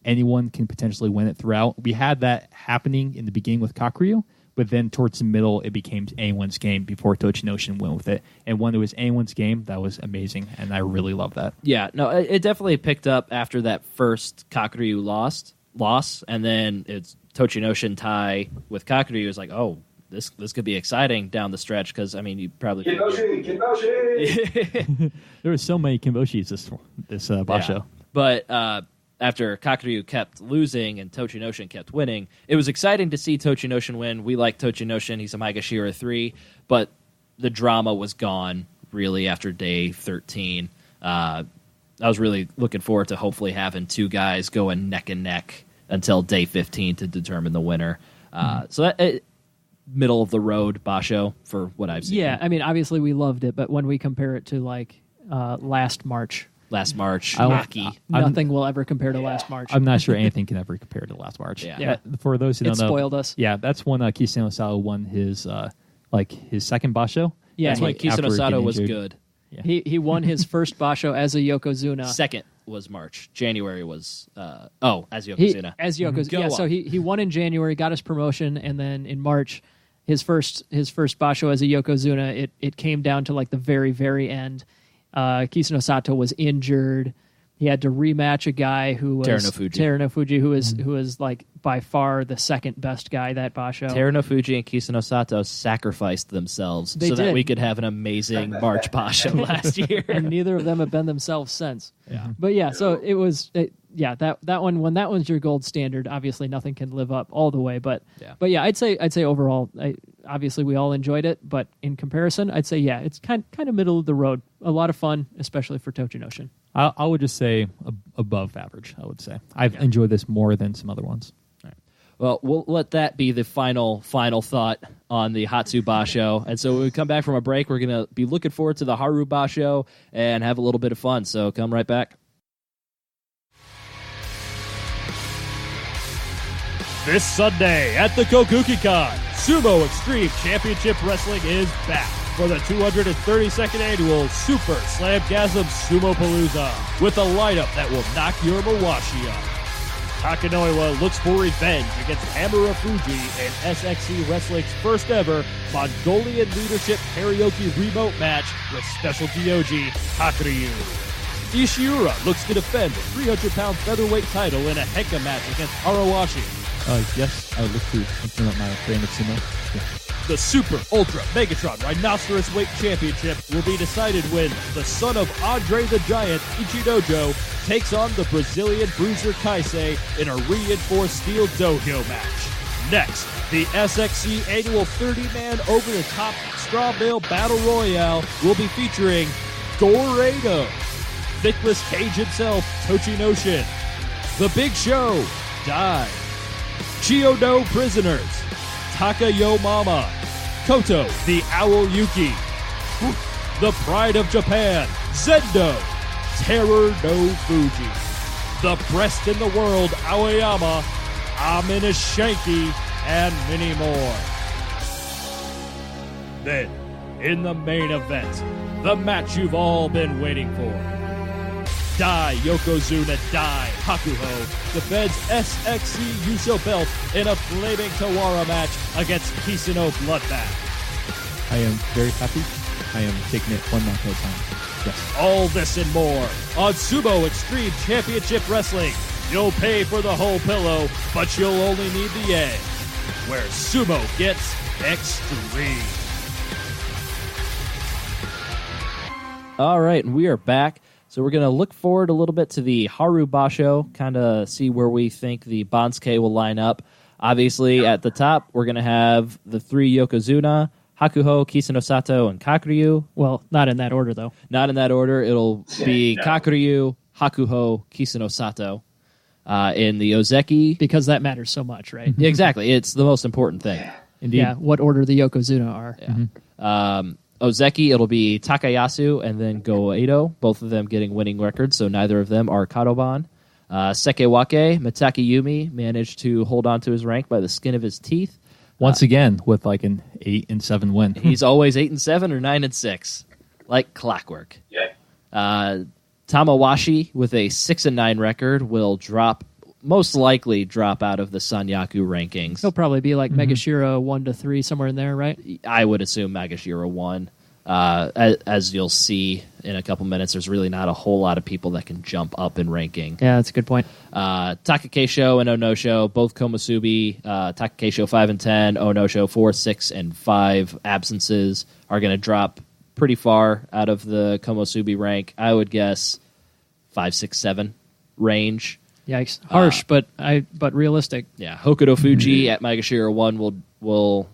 anyone can potentially win it throughout. We had that happening in the beginning with Kakuryu, but then towards the middle it became anyone's game before Tochinoshin went with it. And when it was anyone's game, that was amazing, and I really love that. Yeah, no, it definitely picked up after that first Kakuryu loss, and then it's Tochinoshin tie with Kakuryu. It was like, oh, this could be exciting down the stretch, because you probably Kimboshi! There were so many Kimboshis this basho. Yeah. But after Kakuryu kept losing and Tochinoshin kept winning, it was exciting to see Tochinoshin win. We like Tochinoshin. He's a Maegashira 3, but the drama was gone really after day 13. I was really looking forward to hopefully having two guys going neck and neck until day 15 to determine the winner. So that middle of the road basho for what I've seen. Yeah, obviously we loved it, but when we compare it to last March, Maki. nothing will ever compare to last March. I'm not sure anything can ever compare to last March. Yeah. For those who don't know, spoiled us. Yeah, that's when Kiseno Sato won his second basho. Yeah, That's when Kiseno Sato was injured. good. Yeah. He won his first basho as a Yokozuna. Second was March. January was as Yokozuna. As Yokozuna. Go Yeah, on. so he won in January, got his promotion, and then in March, his first basho as a Yokozuna, it came down to the very, very end. Kiseno Sato was injured. He had to rematch a guy who was Terunofuji, who was by far the second best guy that basho. Terunofuji and Kiseno Sato sacrificed themselves They so that did. we could have an amazing March basho last year. And neither of them have been themselves since. Yeah. But yeah, so it was that one, when that one's your gold standard, obviously nothing can live up all the way, but yeah, I'd say overall, obviously we all enjoyed it, but in comparison, I'd say it's kind of middle of the road. A lot of fun, especially for Tochinoshin. I would just say above average. I would say I've enjoyed this more than some other ones. Well, we'll let that be the final thought on the Hatsu basho. And so when we come back from a break, we're going to be looking forward to the Haru basho and have a little bit of fun. So come right back. This Sunday at the Kokuki-Con, Sumo Extreme Championship Wrestling is back for the 232nd annual Super Slamgasm Sumo Palooza with a lineup that will knock your Mawashi up. Takanoiwa looks for revenge against Hamura Fuji in SXC Wrestling's first ever Mongolian Leadership Karaoke remote match with special DOG Kakuryu. Ishiura looks to defend the 300-pound featherweight title in a Henka match against Arawashi. Yes, I look to open up my brand of sumo. Yeah. The Super Ultra Megatron Rhinoceros Weight Championship will be decided when the son of Andre the Giant, Ichinojo, takes on the Brazilian Bruiser Kaisei in a reinforced steel dohyo match. Next, the SXC annual 30-man over-the-top straw bale battle royale will be featuring Gorado, Nicolas Cage himself, Tochinoshin, The Big Show, Dai, Chiyodo Prisoners, Takayo Mama, Koto, the Owl Yuki, the Pride of Japan, Zendo, Terror no Fuji, the Breast in the World, Aoyama, Amina Shanky, and many more. Then, in the main event, the match you've all been waiting for. Dai Yokozuna Dai Hakuho defends SXC Yuso belt in a flaming Tawara match against Kiseno Bloodbath. I am very happy. I am taking it one match at a time. Yes. All this and more on Sumo Extreme Championship Wrestling. You'll pay for the whole pillow, but you'll only need the egg. Where sumo gets extreme. All right, and we are back. So we're going to look forward a little bit to the Haru Basho, kind of see where we think the Bansuke will line up. Obviously, at the top, we're going to have the three Yokozuna, Hakuho, Kiseno Sato, and Kakuryu. Well, not in that order, though. Not in that order. It'll be Kakuryu, Hakuho, Kiseno Sato. In the Ozeki. Because that matters so much, right? Yeah, exactly. It's the most important thing. Indeed. Yeah, what order the Yokozuna are. Yeah. Mm-hmm. Ozeki, it'll be Takayasu and then Goeido, both of them getting winning records, so neither of them are Kadoban. Sekewake, Mitaki Yumi managed to hold on to his rank by the skin of his teeth. Once again, with like an 8-7 win. He's always 8-7 or 9-6, like clockwork. Yeah. Tamawashi with a 6-9 record will most likely drop out of the Sanyaku rankings. He'll probably be like Megashira 1-3, somewhere in there, right? I would assume Magashira 1. As you'll see in a couple minutes, there's really not a whole lot of people that can jump up in ranking. Yeah, that's a good point. Takakeisho and Onosho, both Komusubi. Takakeisho 5-10, Onosho 4, 6, and 5 absences are going to drop pretty far out of the Komusubi rank. I would guess 5, 6, 7 range. Yikes! Harsh, but realistic. Yeah, Hokuto Fuji at Magashira 1 will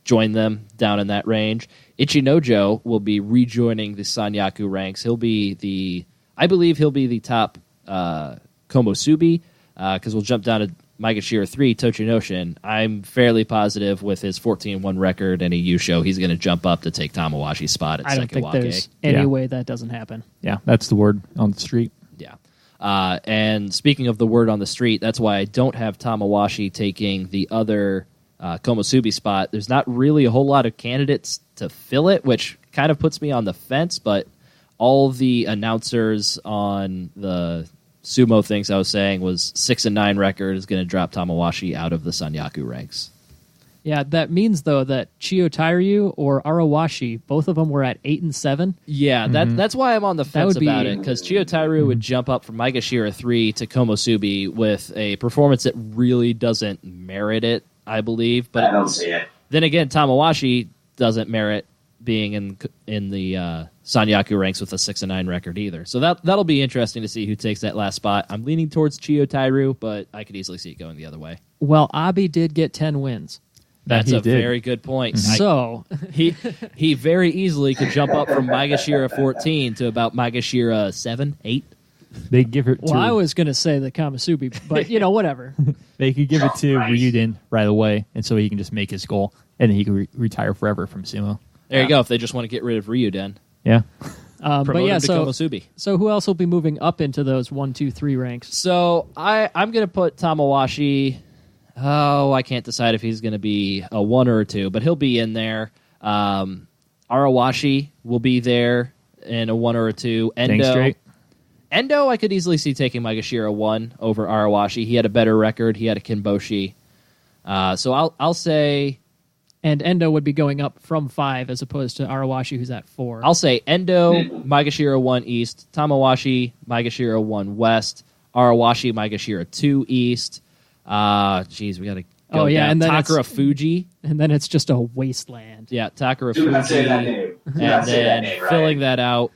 join them down in that range. Ichinojo will be rejoining the Sanyaku ranks. I believe he'll be the top Komusubi because we'll jump down to Magashira 3, Tochinoshin. I'm fairly positive with his 14-1 record and a Yusho, he's going to jump up to take Tamawashi's spot at I don't second think Wake. there's any way that doesn't happen. Yeah, that's the word on the street. Yeah. And speaking of the word on the street, that's why I don't have Tamawashi taking the other Komusubi spot. There's not really a whole lot of candidates to fill it, which kind of puts me on the fence, but all the announcers on the Sumo things I was saying was 6-9 record is going to drop Tamawashi out of the Sanyaku ranks. Yeah, that means, though, that Chiyotairyu or Arawashi, both of them were at 8-7. Yeah, that's why I'm on the fence about it, because Chiyotairyu would jump up from Magashira 3 to Komusubi with a performance that really doesn't merit it, I believe. But I don't see it. Then again, Tamawashi doesn't merit being in the Sanyaku ranks with a 6-9 record either. So that'll be interesting to see who takes that last spot. I'm leaning towards Chiyotairyu, but I could easily see it going the other way. Well, Abi did get 10 wins. That's a very good point. So he very easily could jump up from Magashira 14 to about Magashira 7, 8. They give it to. Well, I was going to say the Kamasubi, but whatever. They could give it to Ryuden right away, and so he can just make his goal, and then he can retire forever from sumo. There you go. If they just want to get rid of Ryuden, yeah. But yeah, him to Komusubi. So who else will be moving up into those 1, 2, 3 ranks? So I'm going to put Tamawashi. Oh, I can't decide if he's going to be a 1 or a 2, but he'll be in there. Arawashi will be there in a 1 or a 2. Endo, I could easily see taking Magashira 1 over Arawashi. He had a better record. He had a Kinboshi. So I'll say... And Endo would be going up from 5 as opposed to Arawashi, who's at 4. I'll say Endo, Magashira 1 East, Tamawashi, Magashira 1 West, Arawashi, Magashira 2 East. We got to go down. And then Takara Fuji. And then it's just a wasteland. Yeah, Takara Do not say that Fuji. name. Do And not say that then name, right? filling that out,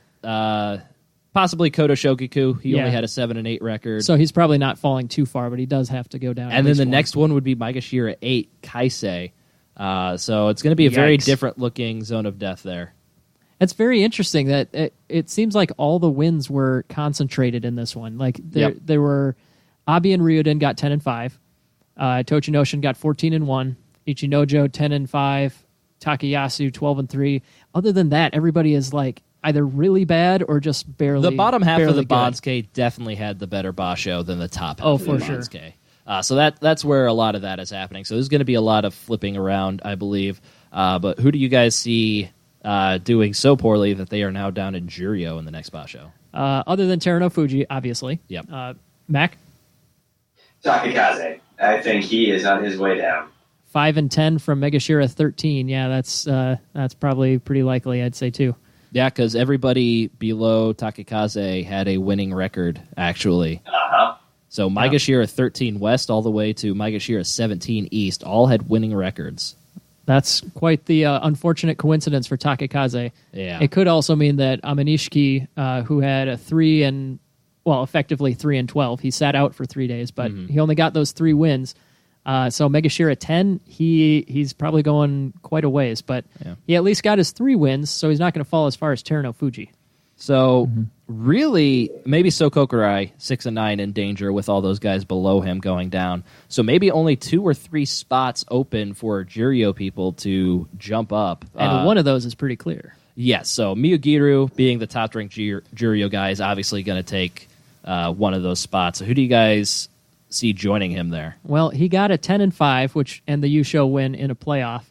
possibly Koto Shogiku. He Yeah. only had a 7-8 record. So he's probably not falling too far, but he does have to go down. And then the next one would be Magashira 8, Kaisei. So it's going to be a very different looking zone of death there. It's very interesting that it seems like all the wins were concentrated in this one. Like there were Abi and Ryuden got 10-5, Tochinoshin got 14-1, Ichinojo 10-5, Takayasu 12-3. Other than that, everybody is like either really bad or just barely. The bottom half of the good. Bansuke definitely had the better basho than the top half of the for sure. Bansuke. So that's where a lot of that is happening. So there's going to be a lot of flipping around, I believe. But who do you guys see doing so poorly that they are now down in Juryo in the next basho? Other than Terano Fuji, obviously. Yep. Mac? Takakaze. I think he is on his way down. 5-10 from Megashira 13. Yeah, that's probably pretty likely, I'd say, too. Yeah, because everybody below Takakaze had a winning record, actually. Uh-huh. So Magashira 13 West all the way to Magashira 17 East all had winning records. That's quite the unfortunate coincidence for Takakaze. Yeah. It could also mean that Amanishiki, who had a 3 effectively 3-12, he sat out for 3 days, but he only got those 3 wins. So Megashira 10, he's probably going quite a ways, but he at least got his 3 wins, so he's not going to fall as far as Terano Fuji. So really, maybe Sokokurai 6-9 in danger with all those guys below him going down. So maybe only 2 or 3 spots open for Juryo people to jump up. And one of those is pretty clear. Yes, so Miyagiru, being the top-ranked Juryo guy, is obviously going to take one of those spots. So who do you guys see joining him there. Well, he got a 10-5, and the Yusho win in a playoff.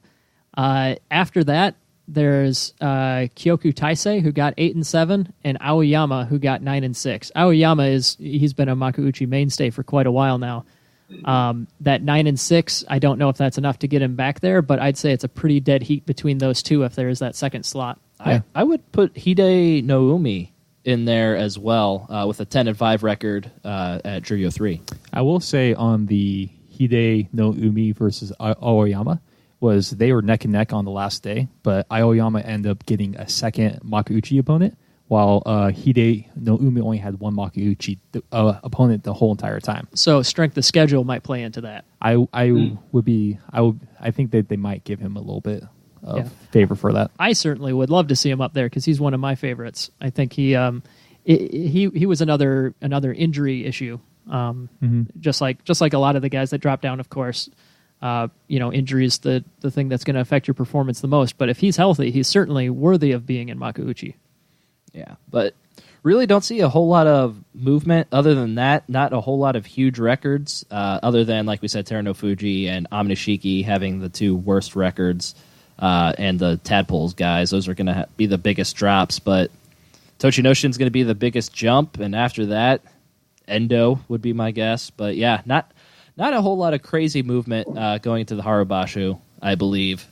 After that, there's Kyoku Taisei, who got 8-7, and Aoyama, who got 9-6. Aoyama he's been a Makuuchi mainstay for quite a while now. That 9-6, I don't know if that's enough to get him back there, but I'd say it's a pretty dead heat between those two if there is that second slot. I would put Hide Noumi in there as well with a 10-5 record at Juryo 3. I will say on the Hide no Umi versus Aoyama was they were neck and neck on the last day, but Aoyama ended up getting a second Makuuchi opponent, while Hide no Umi only had one Makuuchi opponent the whole entire time. So strength of schedule might play into that. I think that they might give him a little bit of favor for that. I certainly would love to see him up there because he's one of my favorites. I think he was another injury issue, just like a lot of the guys that drop down. Of course, injury is the thing that's going to affect your performance the most. But if he's healthy, he's certainly worthy of being in Makuuchi. Yeah, but really don't see a whole lot of movement other than that. Not a whole lot of huge records other than, like we said, Terano Fuji and Aminashiki having the two worst records. And the Tadpoles guys, those are going to be the biggest drops, but Tochinoshin's going to be the biggest jump, and after that, Endo would be my guess. But yeah, not a whole lot of crazy movement going into the Harubashu, I believe.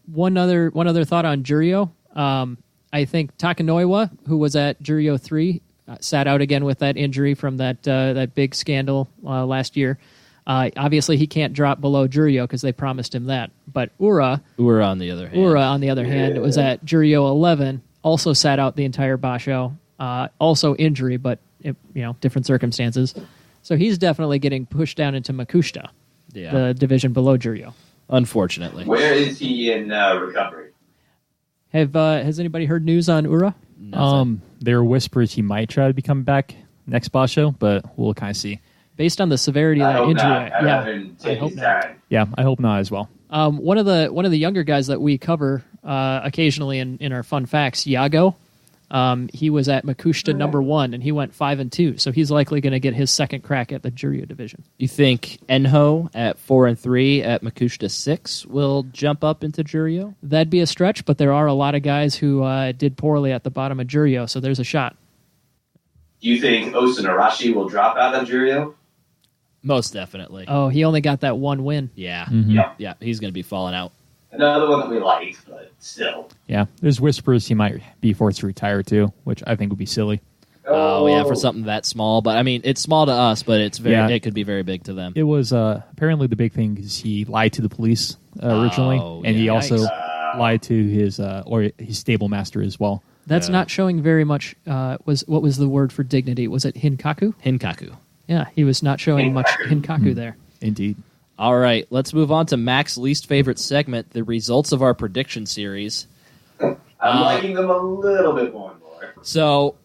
One other thought on Juryo. I think Takanoiwa, who was at Juryo 3, sat out again with that injury from that big scandal last year. Obviously, he can't drop below Juryo because they promised him that. But Ura, on the other hand, was at Juryo 11, also sat out the entire basho, also injury, but different circumstances. So he's definitely getting pushed down into Makushita, the division below Juryo. Unfortunately, where is he in recovery? Has anybody heard news on Ura? There are whispers he might try to become back next basho, but we'll kind of see. Based on the severity of that injury, I hope not. Yeah, I hope not as well. One of the younger guys that we cover occasionally in our fun facts, Yago, he was at Makushita number 1, and he went 5-2, so he's likely going to get his second crack at the Juryo division. You think Enho at 4-3 at Makushita 6 will jump up into Juryo? That'd be a stretch, but there are a lot of guys who did poorly at the bottom of Juryo, so there's a shot. Do you think Osunarashi will drop out of Juryo? Most definitely. Oh, he only got that one win. Yeah. Mm-hmm. Yeah, he's going to be falling out. Another one that we liked, but still. Yeah, there's whispers he might be forced to retire too, which I think would be silly. Oh, yeah, for something that small. But, I mean, it's small to us, but it could be very big to them. It was, apparently the big thing is he lied to the police originally, and he also lied to his stable master as well. That's not showing very much. What was the word for dignity? Was it hinkaku? Hinkaku. Yeah, he was not showing much hinkaku there. Indeed. All right, let's move on to Mac's least favorite segment, the results of our prediction series. I'm liking them a little bit more and more. So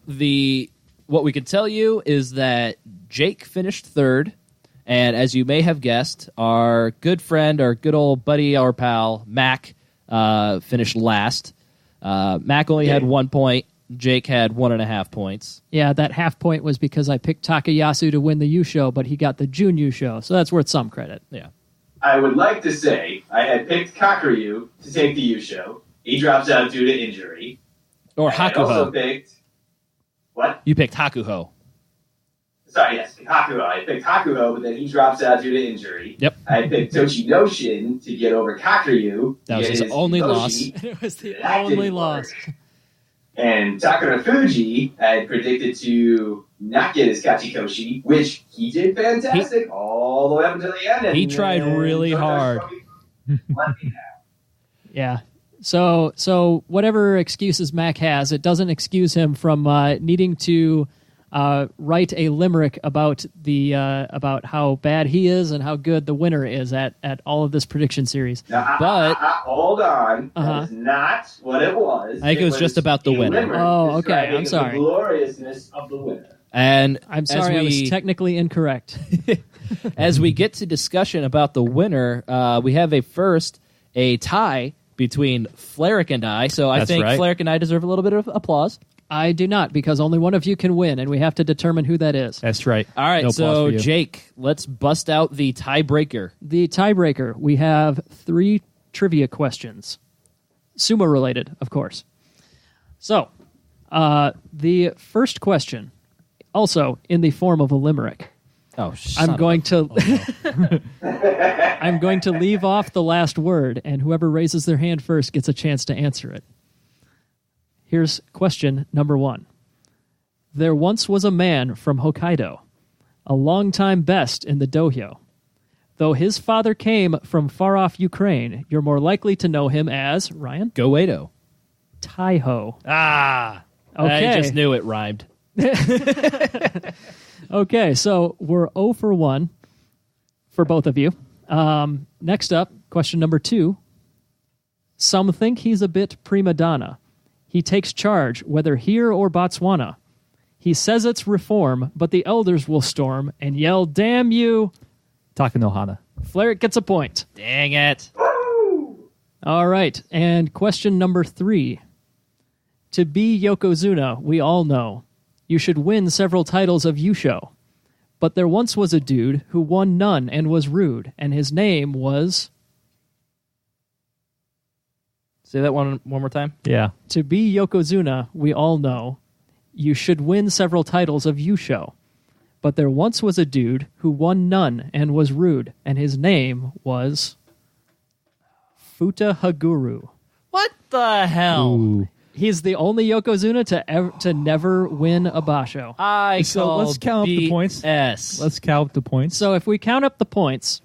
what we can tell you is that Jake finished third, and as you may have guessed, our good friend, our good old buddy, our pal, Mac, finished last. Mac only had 1 point. Jake had 1.5 points. Yeah, that half point was because I picked Takayasu to win the Yusho, but he got the Jun Yusho, so that's worth some credit. Yeah. I would like to say I had picked Kakuryu to take the Yusho. He drops out due to injury. Or I Hakuho. also picked... What? You picked Hakuho. Sorry, yes, Hakuho. I picked Hakuho, but then he drops out due to injury. Yep. I picked Tochinoshin to get over Kakuryu. That was his only loss. It was the only loss. And Takara Fuji I had predicted to not get his Kachikoshi, which he did fantastic all the way up until the end. He tried really hard. Yeah. So whatever excuses Mac has, it doesn't excuse him from needing to write a limerick about how bad he is and how good the winner is at all of this prediction series. Now, but hold on, that's not what it was. I think it was just about the winner. Oh, okay. I'm sorry. The gloriousness of the winner. And I'm sorry, I was technically incorrect. As we get to discussion about the winner, we have a tie between Flyric and I. So I think Flyric and I deserve a little bit of applause. I do not, because only one of you can win, and we have to determine who that is. That's right. All right, No applause so for you. Jake, let's bust out the tiebreaker. The tiebreaker, we have 3 trivia questions. Sumo related, of course. So, the first question, also in the form of a limerick. Oh, I'm going to I'm going to leave off the last word, and whoever raises their hand first gets a chance to answer it. Here's question number 1. There once was a man from Hokkaido, a long-time best in the dohyo. Though his father came from far-off Ukraine, you're more likely to know him as, Ryan? Go Wado. Taiho. Ah, Okay. I just knew it rhymed. Okay, so we're 0 for 1 for both of you. Next up, question number 2. Some think he's a bit prima donna. He takes charge, whether here or Botswana. He says it's reform, but the elders will storm and yell, "Damn you!" Takanohana. Flyric gets a point. Dang it. All right, and question number 3. To be Yokozuna, we all know, you should win several titles of Yusho. But there once was a dude who won none and was rude, and his name was... Say that one more time. Yeah. To be Yokozuna, we all know, you should win several titles of Yusho. But there once was a dude who won none and was rude, and his name was... Futa Haguru. What the hell? Ooh. He's the only Yokozuna to never win a basho. I So call let's count up the points. BS. Let's count the points. So if we count up the points,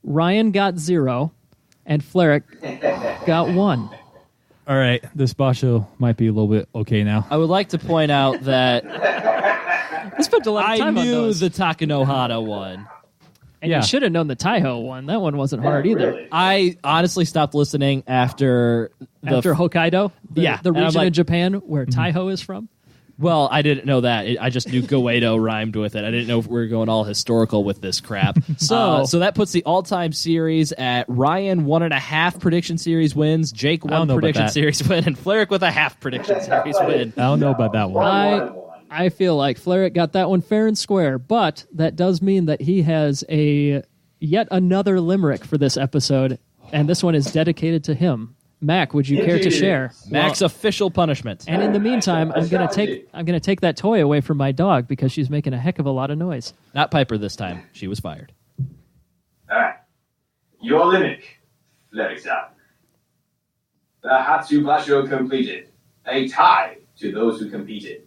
Ryan got 0, and Flyric got 1. All right. This basho might be a little bit okay now. I would like to point out that I spent a lot of I time on knew those. the Takanohana one. And Yeah. you should have known the Taiho one. That one wasn't hard either. Really? I honestly stopped listening after After Hokkaido, the and I'm region like- in Japan where Taiho is from. Well, I didn't know that. I just knew Goedo rhymed with it. I didn't know if we were going all historical with this crap. So- so that puts the all-time series at Ryan 1.5 prediction series wins, Jake I don't 1 know about prediction that. series win, and Flyric with a half prediction series win. I don't know about that one. I feel like Flyric got that one fair and square, but that does mean that he has yet another limerick for this episode, and this one is dedicated to him. Mac, would you care to share? Mac's official punishment. And in the meantime, I'm gonna take that toy away from my dog because she's making a heck of a lot of noise. Not Piper this time. She was fired. Alright. Your Limerick. Flyric out. The Hatsu basho completed. A tie to those who competed.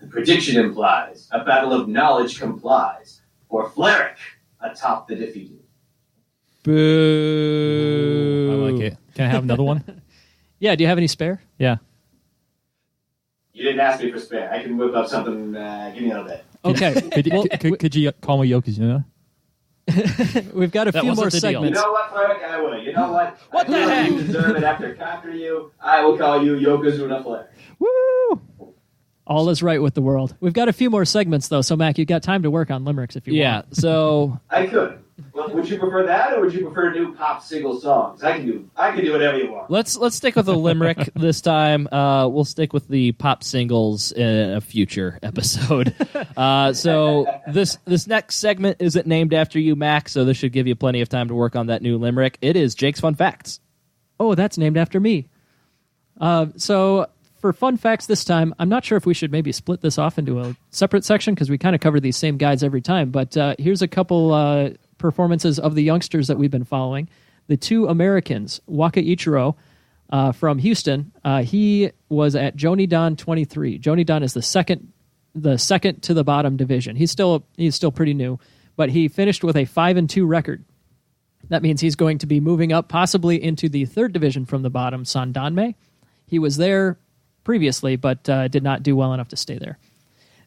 The prediction implies a battle of knowledge complies. For Flyric atop the defeated. Boo. I like it. Can I have another one? Yeah, do you have any spare? Yeah. You didn't ask me for spare. I can whip up something. Give me a little bit. Okay, Could you call me Yokozuna? we've got a That few more wasn't the deal. You segments. know what, Flyric? I will. You know what? What I the feel like heck? You deserve it after conquering you. I will call you Yokozuna Flyric. Woo! All is right with the world. We've got a few more segments, though, so Mac, you've got time to work on limericks if you Yeah, want. so I could. Well, would you prefer that, or would you prefer new pop single songs? I can do whatever you want. let's stick with the limerick this time. We'll stick with the pop singles in a future episode. So this next segment isn't named after you, Mac, so this should give you plenty of time to work on that new limerick. It is Jake's Fun Facts. Oh, that's named after me. So for fun facts this time, I'm not sure if we should maybe split this off into a separate section because we kind of cover these same guides every time. But here's a couple performances of the youngsters that we've been following. The 2 Americans, Waka Ichiro from Houston, he was at Jonidan 23. Jonidan is the second to the bottom division. He's still pretty new, but he finished with a 5-2 record. That means he's going to be moving up possibly into the 3rd division from the bottom, Sandanme. He was there previously, but did not do well enough to stay there.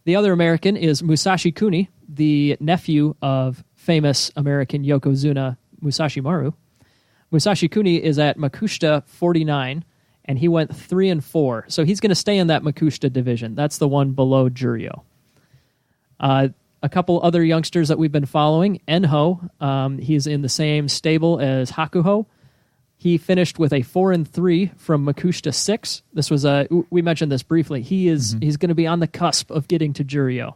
The other American is Musashi Kuni, the nephew of famous American Yokozuna Musashi Maru. Musashi Kuni is at Makushita 49, and he went 3-4. So he's going to stay in that Makushita division. That's the one below Juryo. A couple other youngsters that we've been following. Enho, he's in the same stable as Hakuho. He finished with a 4-3 from Makushita 6. This was we mentioned this briefly. He's going to be on the cusp of getting to Juryo.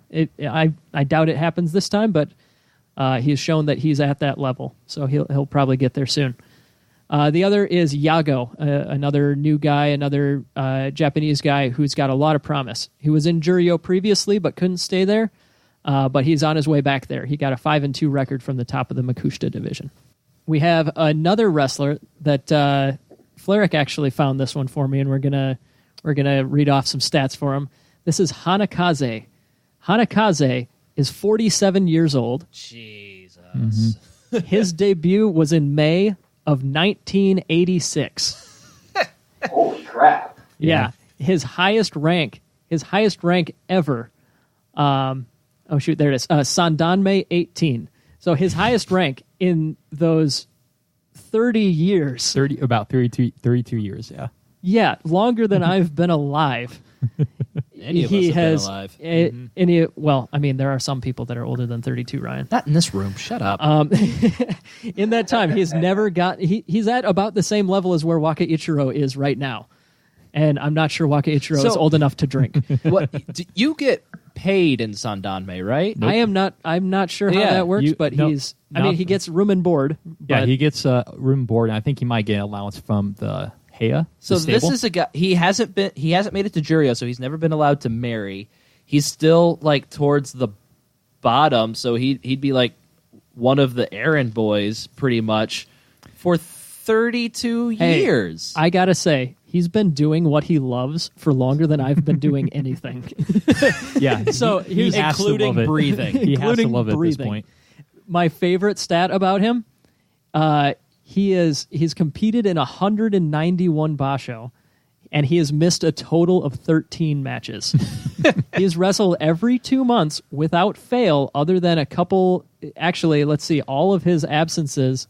I doubt it happens this time, but he's shown that he's at that level, so he'll probably get there soon. The other is Yago, another new guy, another Japanese guy who's got a lot of promise. He was in Juryo previously, but couldn't stay there. But he's on his way back there. He got a 5-2 record from the top of the Makushita division. We have another wrestler that Flyric actually found this one for me, and we're gonna read off some stats for him. This is Hanakaze. Hanakaze is 47 years old. Jesus. His debut was in May of 1986. Holy crap! Yeah, his highest rank ever. There it is. Sandanme 18. So his highest rank in those 30 years. About 32 years, yeah. Yeah, longer than I've been alive. Any of us have been alive. Well, I mean, there are some people that are older than 32, Ryan. Not in this room. Shut up. In that time, he's never got... He's at about the same level as where Waka Ichiro is right now. And I'm not sure Waka Ichiro is old enough to drink. What you get paid in Sandanme, right? Nope. I'm not sure how that works, but he gets room and board. Yeah, he gets room and board, and I think he might get an allowance from the Heya. So this is a guy. He hasn't made it to Juryo, so he's never been allowed to marry. He's still like towards the bottom, so he'd be like one of the errand boys pretty much for 32 years. I gotta say, he's been doing what he loves for longer than I've been doing anything. Yeah, so he's including breathing. He has to love it at this point. My favorite stat about him, he's competed in 191 basho, and he has missed a total of 13 matches. He's wrestled every 2 months without fail, other than a couple. Actually, let's see, all of his absences.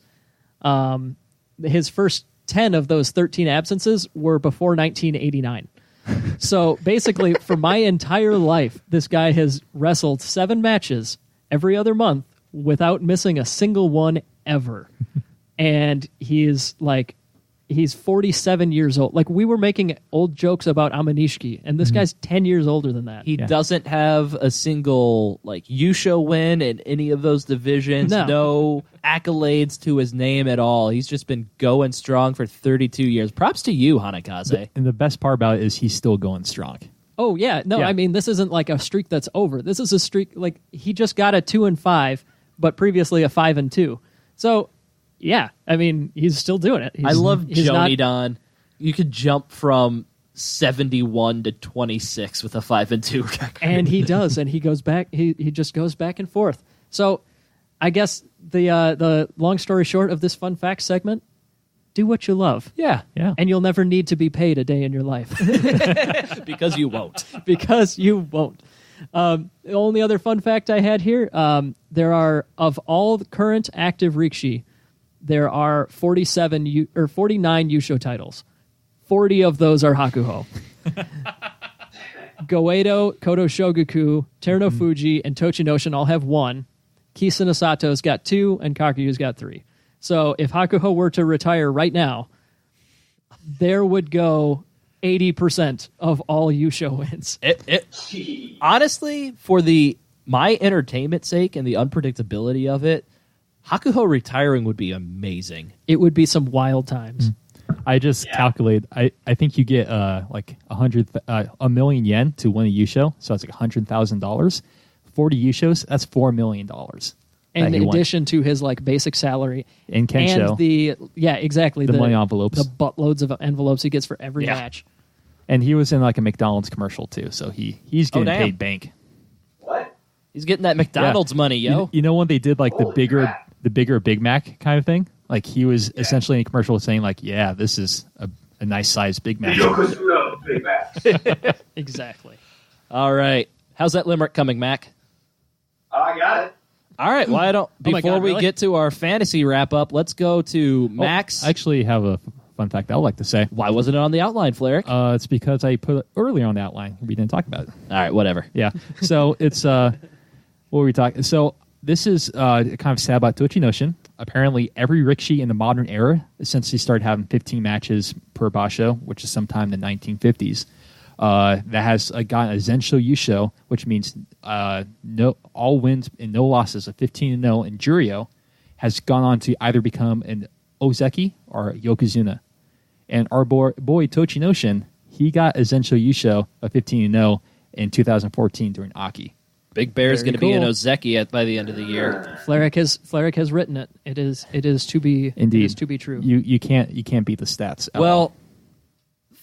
His first 10 of those 13 absences were before 1989. So basically, for my entire life, this guy has wrestled 7 matches every other month without missing a single one ever. And he's 47 years old. Like, we were making old jokes about Amanishiki, and this guy's 10 years older than that. He doesn't have a single Yusho win in any of those divisions. No accolades to his name at all. He's just been going strong for 32 years. Props to you, Hanakaze. And the best part about it is he's still going strong. Oh, yeah. No, I mean, this isn't like a streak that's over. This is a streak, he just got a 2-5, but previously a 5-2. So, yeah, I mean, he's still doing it. I love Joni Don. You could jump from 71 to 26 with a 5-2 record. And he does, and he goes back. He just goes back and forth. So, I guess the long story short of this fun fact segment: do what you love. Yeah. And you'll never need to be paid a day in your life because you won't. Because you won't. The only other fun fact I had here: there are, of all the current active Rikishi, there are 49 Yusho titles. 40 of those are Hakuho. Goedo, Kodo Shogaku, Terno Fuji, and Tochinoshin all have 1. Kisa Sato's got 2, and Kakuyu's got 3. So if Hakuho were to retire right now, there would go 80% of all Yusho wins. Honestly, for my entertainment sake and the unpredictability of it, Hakuho retiring would be amazing. It would be some wild times. I just calculate. I think you get like 1 million yen to win a Yusho, so it's like $100,000. 40 Yushos, that's $4 million. In addition to his basic salary in Kensho, and the money envelopes, the buttloads of envelopes he gets for every match. And he was in a McDonald's commercial too, so he's getting paid bank. What? He's getting that McDonald's money, yo. You know when they did the bigger Big Mac kind of thing? Like he was essentially in a commercial saying this is a nice sized Big Mac. Big Mac. Exactly. All right. How's that Limerick coming, Mac? I got it. All right. Well, before we get to our fantasy wrap up, let's go to Max. I actually have a fun fact I would like to say. Why wasn't it on the outline, Flyric? It's because I put it earlier on the outline. We didn't talk about it. All right, whatever. Yeah. So it's what were we talking? So this is kind of sad about Tochinoshin. apparently every rikishi in the modern era, since they started having 15 matches per basho, which is sometime in the 1950s, that has gotten a Zensho Yusho, which means no all wins and no losses, a 15-0 in Juryo, has gone on to either become an Ozeki or Yokozuna. And our boy Tochinoshin, he got a Zensho Yusho, a 15-0 in 2014 during Aki. Big Bear's going to be an cool. Ozeki by the end of the year. Flyric has written it. It is to be Indeed. It is to be true. You can't beat the stats. at all. Well,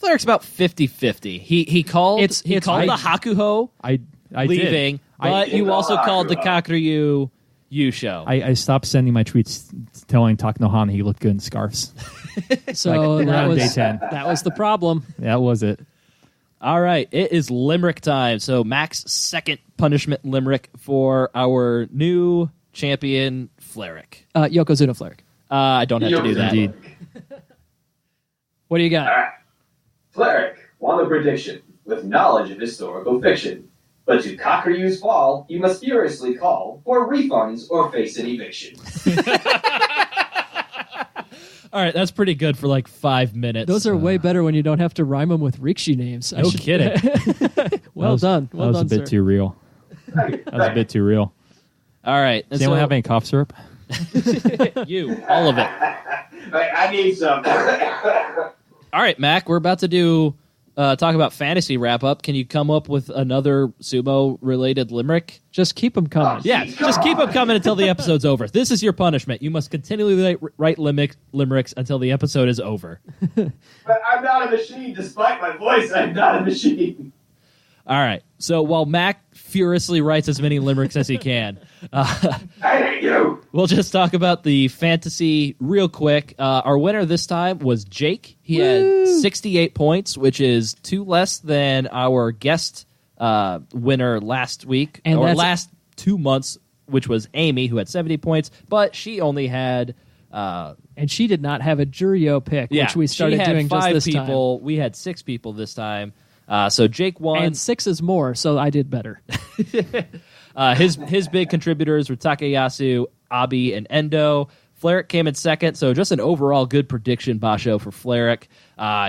Flyric's about 50-50. He called It's- the Hakuho I leaving, did. but you also called the Hakuho. Kakuryu Yusho. I stopped sending my tweets telling Takanohana he looked good in scarves. So Like, that around was day 10. that was the problem. That was it. All right, it is Limerick time. So Mac's second punishment Limerick for our new champion, Flyric. Yokozuna Flyric. I don't have to do that. Indeed. What do you got? All right. Flyric won the prediction with knowledge of historical fiction. But to Kakuryu's fall, you must furiously call for refunds or face an eviction. All right, that's pretty good for like 5 minutes. Those are way better when you don't have to rhyme them with Rikishi names. No kidding. Well done. Well that was done, a bit sir. too real. That was a bit too real. All right. Does anyone have any cough syrup? You, all of it. I need some. All right, Mac, we're about to do talk about fantasy wrap up. Can you come up with another sumo related limerick? Just keep them coming. Yeah, just keep them coming until the episode's over. This is your punishment. You must continually write limericks until the episode is over. But I'm not a machine, despite my voice. I'm not a machine. All right. So while Mac furiously writes as many limericks as he can, I hate you. we'll just talk about the fantasy real quick. Our winner this time was Jake. He had 68 points, which is 2 less than our guest winner last week, And or that's- last 2 months, which was Amy, who had 70 points, but she only had... And she did not have a Juryo pick, yeah, which we started she had doing just 5 this people. We had 6 people this time. So Jake won. time. And 6 is more, so I did better. His big contributors were Takayasu, Abi, and Endo. Flyric came in second, so just an overall good prediction basho for Flyric.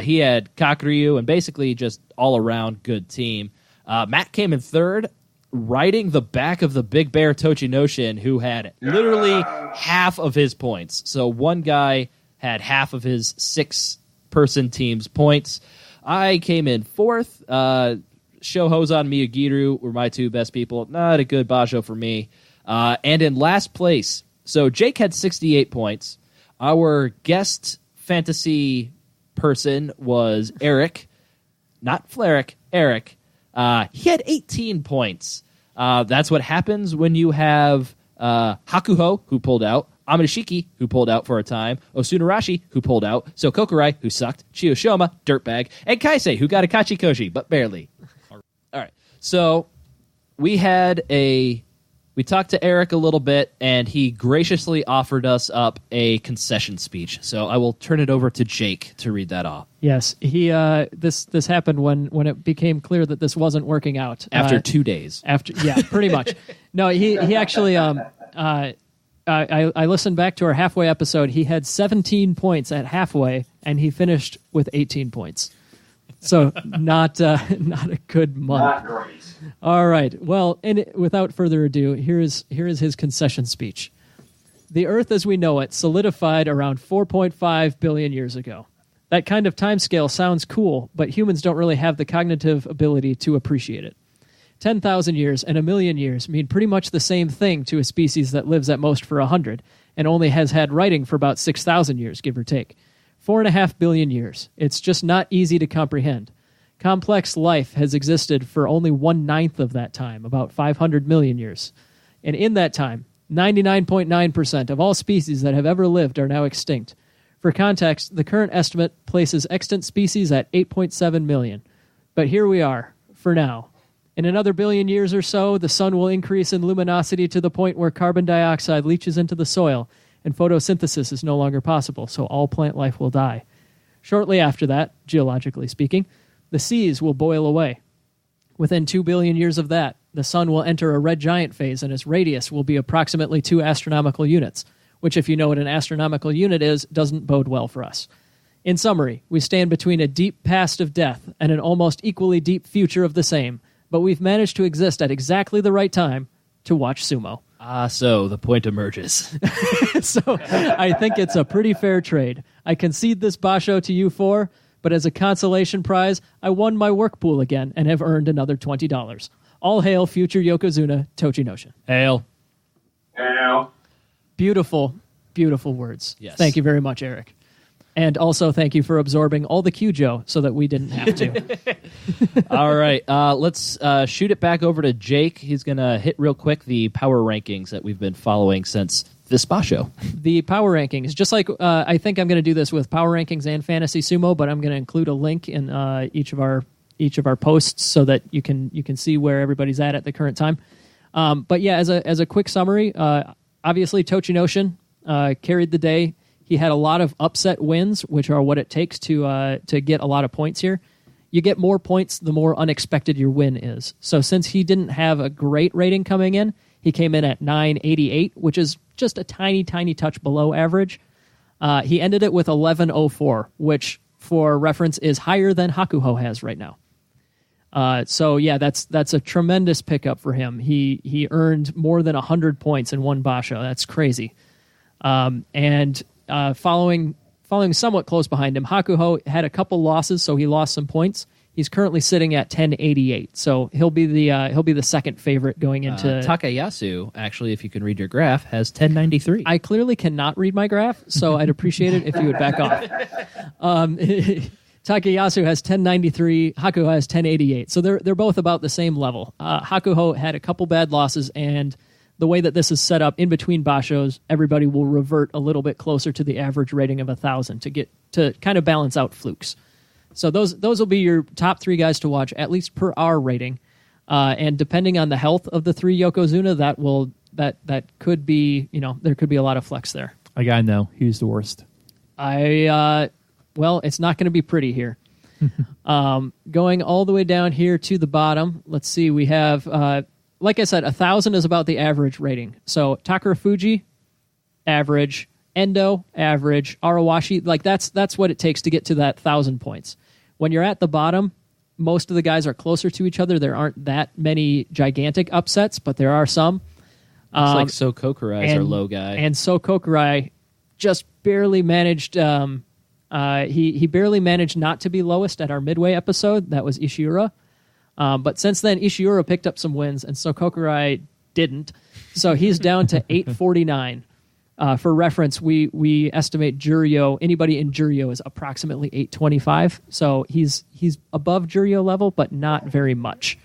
He had Kakuryu and basically just all-around good team. Matt came in third, riding the back of the Big Bear Tochinoshin, who had literally half of his points. So one guy had half of his 6-person team's points. I came in fourth. Shohozan and Miyagiru were my 2 best people. Not a good basho for me. And in last place, so Jake had 68 points. Our guest fantasy person was Eric, not Flyric, Eric. He had 18 points. That's what happens when you have Hakuho, who pulled out, Amanishiki, who pulled out for a time, Osunarashi, who pulled out, So Kokurai, who sucked, Chiyoshima, dirtbag, and Kaisei, who got a Kachikoshi, but barely. All right. So we talked to Eric a little bit, and he graciously offered us up a concession speech. So I will turn it over to Jake to read that off. Yes, he. This happened when it became clear that this wasn't working out. After 2 days. Yeah, pretty much. No, he actually. I listened back to our halfway episode. He had 17 points at halfway, and he finished with 18 points. So not a good month. Not great. All right. Well, without further ado, here is his concession speech. The Earth as we know it solidified around 4.5 billion years ago. That kind of timescale sounds cool, but humans don't really have the cognitive ability to appreciate it. 10,000 years and a million years mean pretty much the same thing to a species that lives at most for 100 and only has had writing for about 6,000 years, give or take. 4.5 billion years. It's just not easy to comprehend. Complex life has existed for only 1/9 of that time, about 500 million years. And in that time, 99.9% of all species that have ever lived are now extinct. For context, the current estimate places extant species at 8.7 million. But here we are, for now. In another billion years or so, the sun will increase in luminosity to the point where carbon dioxide leaches into the soil, and photosynthesis is no longer possible, so all plant life will die. Shortly after that, geologically speaking, the seas will boil away. Within 2 billion years of that, the sun will enter a red giant phase, and its radius will be approximately 2 astronomical units, which, if you know what an astronomical unit is, doesn't bode well for us. In summary, we stand between a deep past of death and an almost equally deep future of the same, but we've managed to exist at exactly the right time to watch sumo. So the point emerges. So I think it's a pretty fair trade. I concede this basho to you four, but as a consolation prize, I won my work pool again and have earned another $20. All hail future Yokozuna Tochinoshin. Hail. Hail. Beautiful, beautiful words. Yes. Thank you very much, Eric. And also thank you for absorbing all the Kyujo so that we didn't have to. All right, let's shoot it back over to Jake. He's going to hit real quick the power rankings that we've been following since this basho. The power rankings, just like I think I'm going to do this with power rankings and fantasy sumo, but I'm going to include a link in each of our posts so that you can see where everybody's at the current time. But yeah, as a quick summary, obviously Tochinoshin carried the day. He had a lot of upset wins, which are what it takes to get a lot of points here. You get more points the more unexpected your win is. So since he didn't have a great rating coming in, he came in at 988, which is just a tiny, tiny touch below average. He ended it with 1104, which, for reference, is higher than Hakuho has right now. So yeah, that's a tremendous pickup for him. He earned more than 100 points in one basho. That's crazy. And following somewhat close behind him, Hakuho had a couple losses, so he lost some points. He's currently sitting at 1088, so he'll be the second favorite going into. Takayasu, actually, if you can read your graph, has 1093. I clearly cannot read my graph, so I'd appreciate it if you would back off. Takayasu has 1093, Hakuho has 1088, so they're both about the same level. Hakuho had a couple bad losses, and the way that this is set up in between bashos, everybody will revert a little bit closer to the average rating of 1,000 to kind of balance out flukes. So those will be your top three guys to watch, at least per our rating. And depending on the health of the three Yokozuna, that could be, there could be a lot of flex there. I gotta know who's the worst. Well, it's not going to be pretty here. Going all the way down here to the bottom, let's see, we have. Like I said, 1,000 is about the average rating. So Takarafuji, average. Endo, average. Arawashi, that's what it takes to get to that 1,000 points. When you're at the bottom, most of the guys are closer to each other. There aren't that many gigantic upsets, but there are some. It's like So Kokurai is our low guy. And So Kokurai just barely managed... he barely managed not to be lowest at our midway episode. That was Ishiura. But since then, Ishiura picked up some wins, and So Kokurai didn't. So he's down to 849. For reference, we estimate Juryo, anybody in Juryo is approximately 825. So he's above Juryo level, but not very much.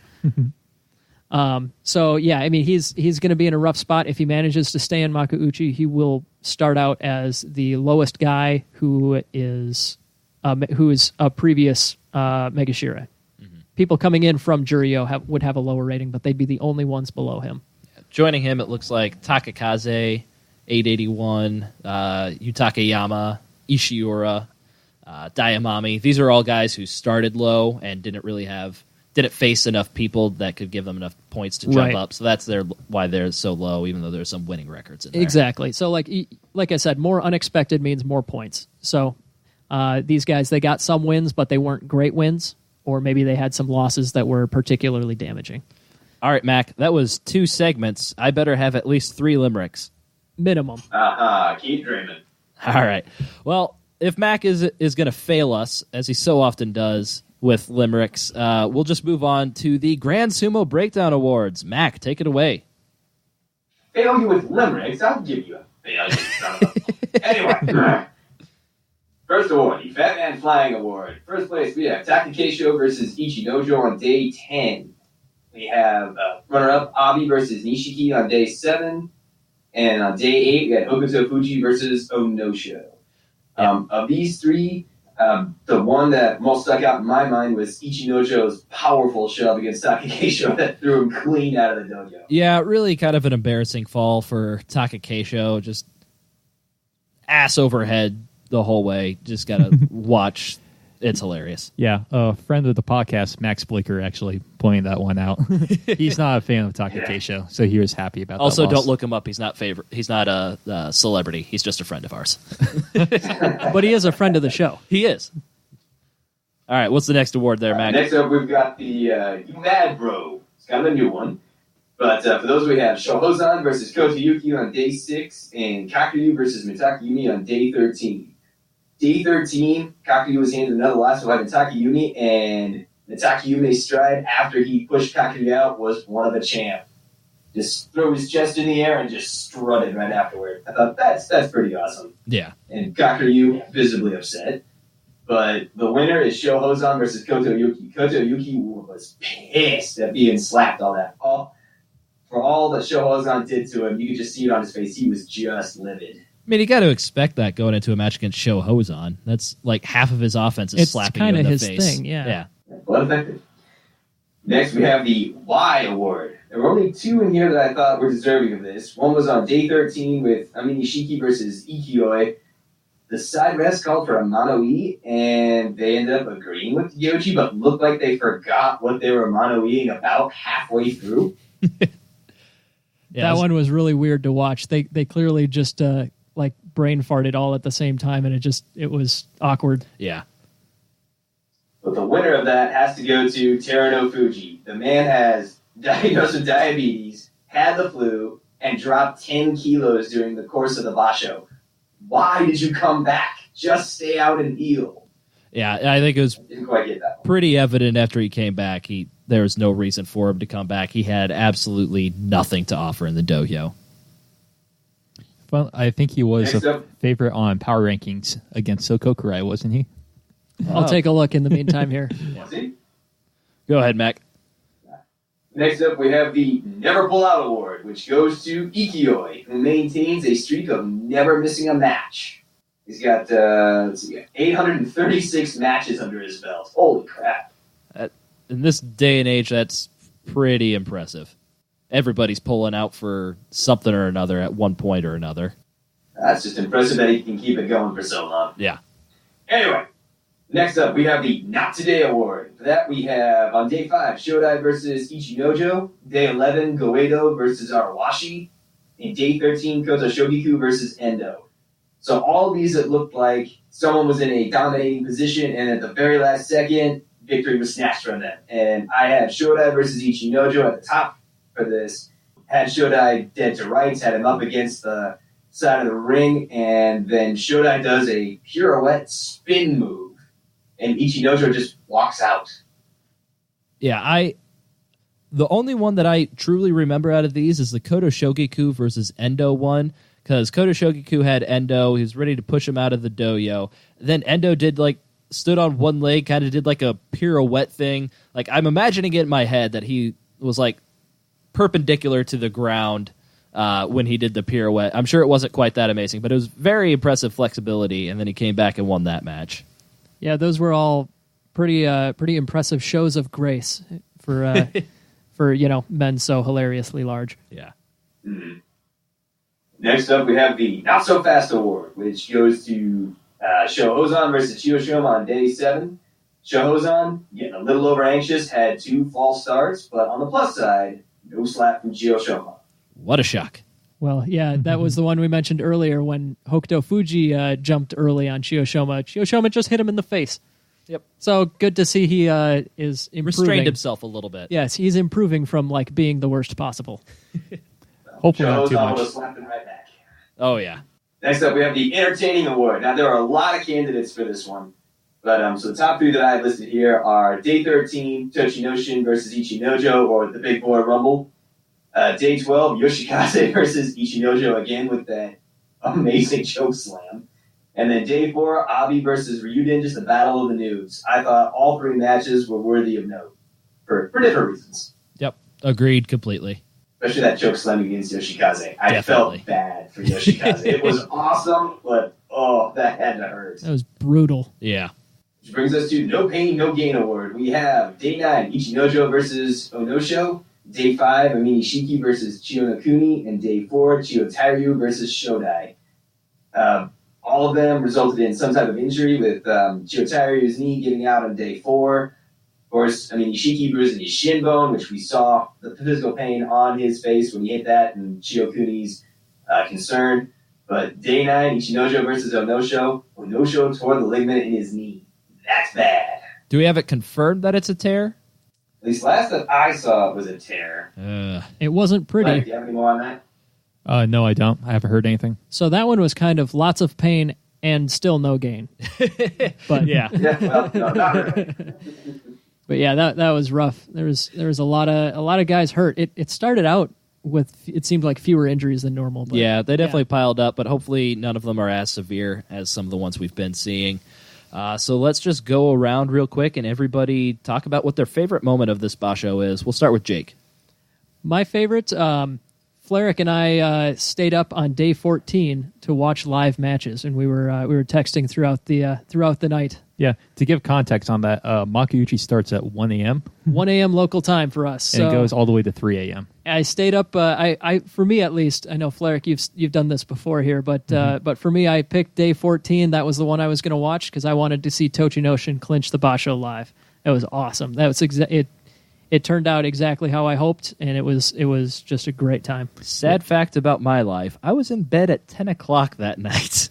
So yeah, I mean, he's going to be in a rough spot. If he manages to stay in Makuuchi, he will start out as the lowest guy who is a previous Megashira. People coming in from Juryo would have a lower rating, but they'd be the only ones below him. Joining him, it looks like Takakaze, 881, Yutakayama, Ishiura, Dayamami. These are all guys who started low and didn't face enough people that could give them enough points to jump up. So that's why they're so low, even though there's some winning records in there. Exactly. So like I said, more unexpected means more points. So these guys, they got some wins, but they weren't great wins. Or maybe they had some losses that were particularly damaging. All right, Mac, that was 2 segments. I better have at least 3 limericks. Minimum. Keep dreaming. All right. Well, if Mac is going to fail us, as he so often does with limericks, we'll just move on to the Grand Sumo Breakdown Awards. Mac, take it away. Fail you with limericks? I'll give you a failure. Anyway. First award, the Fat Man Flying Award. First place, we have Takakeisho versus Ichinojo on day 10. We have runner-up Abi versus Nishiki on day 7. And on day 8, we had Hokuto Fuji versus Onosho. Of these three, the one that most stuck out in my mind was Ichinojo's powerful shove against Takakeisho that threw him clean out of the dojo. Yeah, really kind of an embarrassing fall for Takakeisho. Just ass over head the whole way. Just got to watch It's hilarious. Yeah, a friend of the podcast, Max Blicker, actually pointed that one out. He's not a fan of Takakesho, so he was happy about that. Also, loss. don't look him up. He's not a celebrity. He's just a friend of ours. But he is a friend of the show. He is. All right, what's the next award there, Mac? Next up, we've got the You Mad Bro. It's kind of a new one. But for those, we have Shohozan versus Kotoyuki on day 6, and Kakuryu versus Mitakayumi on day 13. Day 13, Kakuryu was handed another loss by Mitakayumi, and Mitakayumi's stride after he pushed Kakuryu out was one of a champ. Just threw his chest in the air and just strutted right afterward. I thought, that's pretty awesome. Yeah. And Kakuryu visibly upset. But the winner is Shohozan versus Kotoyuki. Kotoyuki was pissed at being slapped all that. For all that Shohozan did to him, you could just see it on his face. He was just livid. I mean, you got to expect that going into a match against Shohozan. That's like half of his offense is It's slapping you in kind the of his face. thing, yeah. Well effective. Next, we have the Y Award. There were only 2 in here that I thought were deserving of this. One was on day 13 with Aminishiki versus Ikioi. The side rest called for a mono-e, and they ended up agreeing with Yoshi, but looked like they forgot what they were mono-eing about halfway through. That one was really weird to watch. They clearly just like brain farted all at the same time, and it was awkward. Yeah. But the winner of that has to go to Terano Fuji. The man has diagnosed with diabetes, had the flu, and dropped 10 kilos during the course of the basho. Why did you come back? Just stay out and heal. Yeah, I think it was Didn't quite get that one. pretty evident after he came back. There was no reason for him to come back. He had absolutely nothing to offer in the dojo. Well, I think he was Next a up. favorite on power rankings against Sokokurai, wasn't he? I'll take a look in the meantime here. See? Go ahead, Mac. Next up, we have the Never Pull Out Award, which goes to Ikioi, who maintains a streak of never missing a match. He's got 836 matches under his belt. Holy crap. In this day and age, that's pretty impressive. Everybody's pulling out for something or another at one point or another. That's just impressive that he can keep it going for so long. Yeah. Anyway, next up, we have the Not Today Award. For that, we have on day 5, Shodai versus Ichinojo. Day 11, Goedo versus Arawashi. And day 13, Koto Shogiku versus Endo. So all of these, it looked like someone was in a dominating position, and at the very last second, victory was snatched from them. And I had Shodai versus Ichinojo at the top for this. Had Shodai dead to rights, had him up against the side of the ring, and then Shodai does a pirouette spin move, and Ichinojo just walks out. Yeah, the only one that I truly remember out of these is the Koto Shogiku versus Endo one, because Koto Shogiku had Endo. He was ready to push him out of the dojo. Then Endo stood on one leg, kind of did like a pirouette thing. Like, I'm imagining it in my head that he was like perpendicular to the ground when he did the pirouette. I'm sure it wasn't quite that amazing, but it was very impressive flexibility, and then he came back and won that match. Yeah, those were all pretty impressive shows of grace for men so hilariously large. Yeah. Mm-hmm. Next up, we have the Not So Fast Award, which goes to Shohozan versus Chiyoshima on day 7. Shohozan, getting a little over anxious, had 2 false starts, but on the plus side, no slap from Chiyoshima. What a shock. Well, yeah, that was the one we mentioned earlier when Hokuto Fuji jumped early on Chiyoshima. Chiyoshima just hit him in the face. Yep. So good to see he is improving. Restrained himself a little bit. Yes, he's improving from like being the worst possible. Hopefully not too Shohozan much. would have slapped him right back. Oh, yeah. Next up, we have the Entertaining Award. Now, there are a lot of candidates for this one. But so the top 3 that I have listed here are Day 13, Tochinoshin versus Ichinojo, or the Big Boy Rumble. Day 12, Yoshikaze versus Ichinojo, again with that amazing choke slam. And then Day 4, Abi versus Ryuden, just the Battle of the Noobs. I thought all 3 matches were worthy of note for different reasons. Yep. Agreed completely. Especially that choke slam against Yoshikaze. I Definitely. felt bad for Yoshikaze. It was awesome, but that had to hurt. That was brutal. Yeah. Which brings us to No Pain, No Gain Award. We have Day 9, Ichinojo versus Onosho. Day 5, Aminishiki versus Chiyonokuni. And Day 4, Chiyotairyu versus Shodai. all of them resulted in some type of injury, with Chiotaryu's knee giving out on day 4. Of course, I mean, Ishiki bruising his shin bone, which we saw the physical pain on his face when he hit that, and Chiokuni's concern. But day 9, Ichinojo versus Onosho. Onosho tore the ligament in his knee. That's bad. Do we have it confirmed that it's a tear? At least last that I saw it was a tear. It wasn't pretty. Mike, do you have any more on that? No, I don't. I haven't heard anything. So that one was kind of lots of pain and still no gain. But Yeah. Yeah, well, no, not really. but yeah, that was rough. There was a lot of guys hurt. It started out with, it seemed like, fewer injuries than normal. But Yeah, they definitely piled up, but hopefully none of them are as severe as some of the ones we've been seeing. So let's just go around real quick and everybody talk about what their favorite moment of this basho is. We'll start with Jake. My favorite, Flyric and I stayed up on day 14 to watch live matches, and we were texting throughout the night. Yeah, to give context on that, Makuuchi starts at 1 a.m. 1 a.m. local time for us. and it goes all the way to 3 a.m. I stayed up. I for me at least, I know Flyric, you've done this before here, but for me, I picked day 14. That was the one I was going to watch because I wanted to see Tochinoshin clinch the basho live. It was awesome. That was It turned out exactly how I hoped, and it was just a great time. Sad fact about my life, I was in bed at 10 o'clock that night,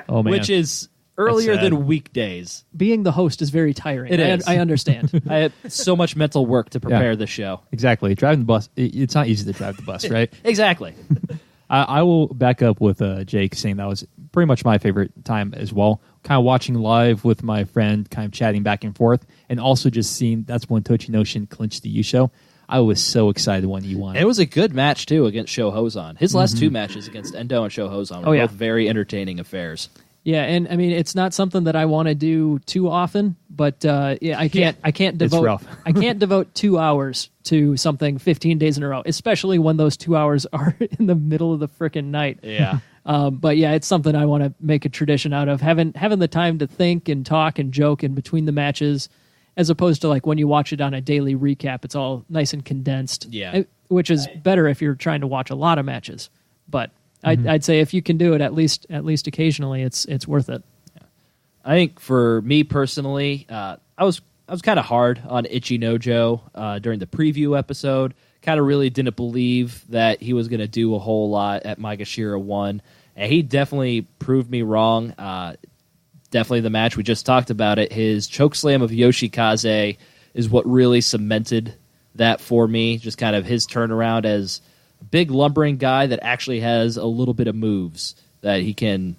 Oh man, which is earlier sad. than weekdays. Being the host is very tiring. It is. I understand. I had so much mental work to prepare the show. exactly. Driving the bus, it's not easy to drive the bus, right? Exactly. I will back up with Jake saying that was pretty much my favorite time as well. Kind of watching live with my friend, kind of chatting back and forth, and also just seeing that's when Tochinoshin clinched the Yusho. I was so excited when he won. It was a good match, too, against Sho Hozan. His last 2 matches against Endo and Sho Hozan were both very entertaining affairs. Yeah, and I mean, it's not something that I want to do too often, but I can't devote rough. I can't devote 2 hours to something 15 days in a row, especially when those 2 hours are in the middle of the frickin' night. Yeah. But yeah, it's something I want to make a tradition out of, having the time to think and talk and joke in between the matches, as opposed to like when you watch it on a daily recap, it's all nice and condensed. Yeah. Which is better if you're trying to watch a lot of matches. But I'd say if you can do it at least occasionally, it's worth it. I think for me personally, I was kind of hard on Ichinojo during the preview episode. Kind of really didn't believe that he was going to do a whole lot at Maegashira 1. And he definitely proved me wrong. Definitely the match, we just talked about it. His chokeslam of Yoshikaze is what really cemented that for me. Just kind of his turnaround as a big lumbering guy that actually has a little bit of moves that he can...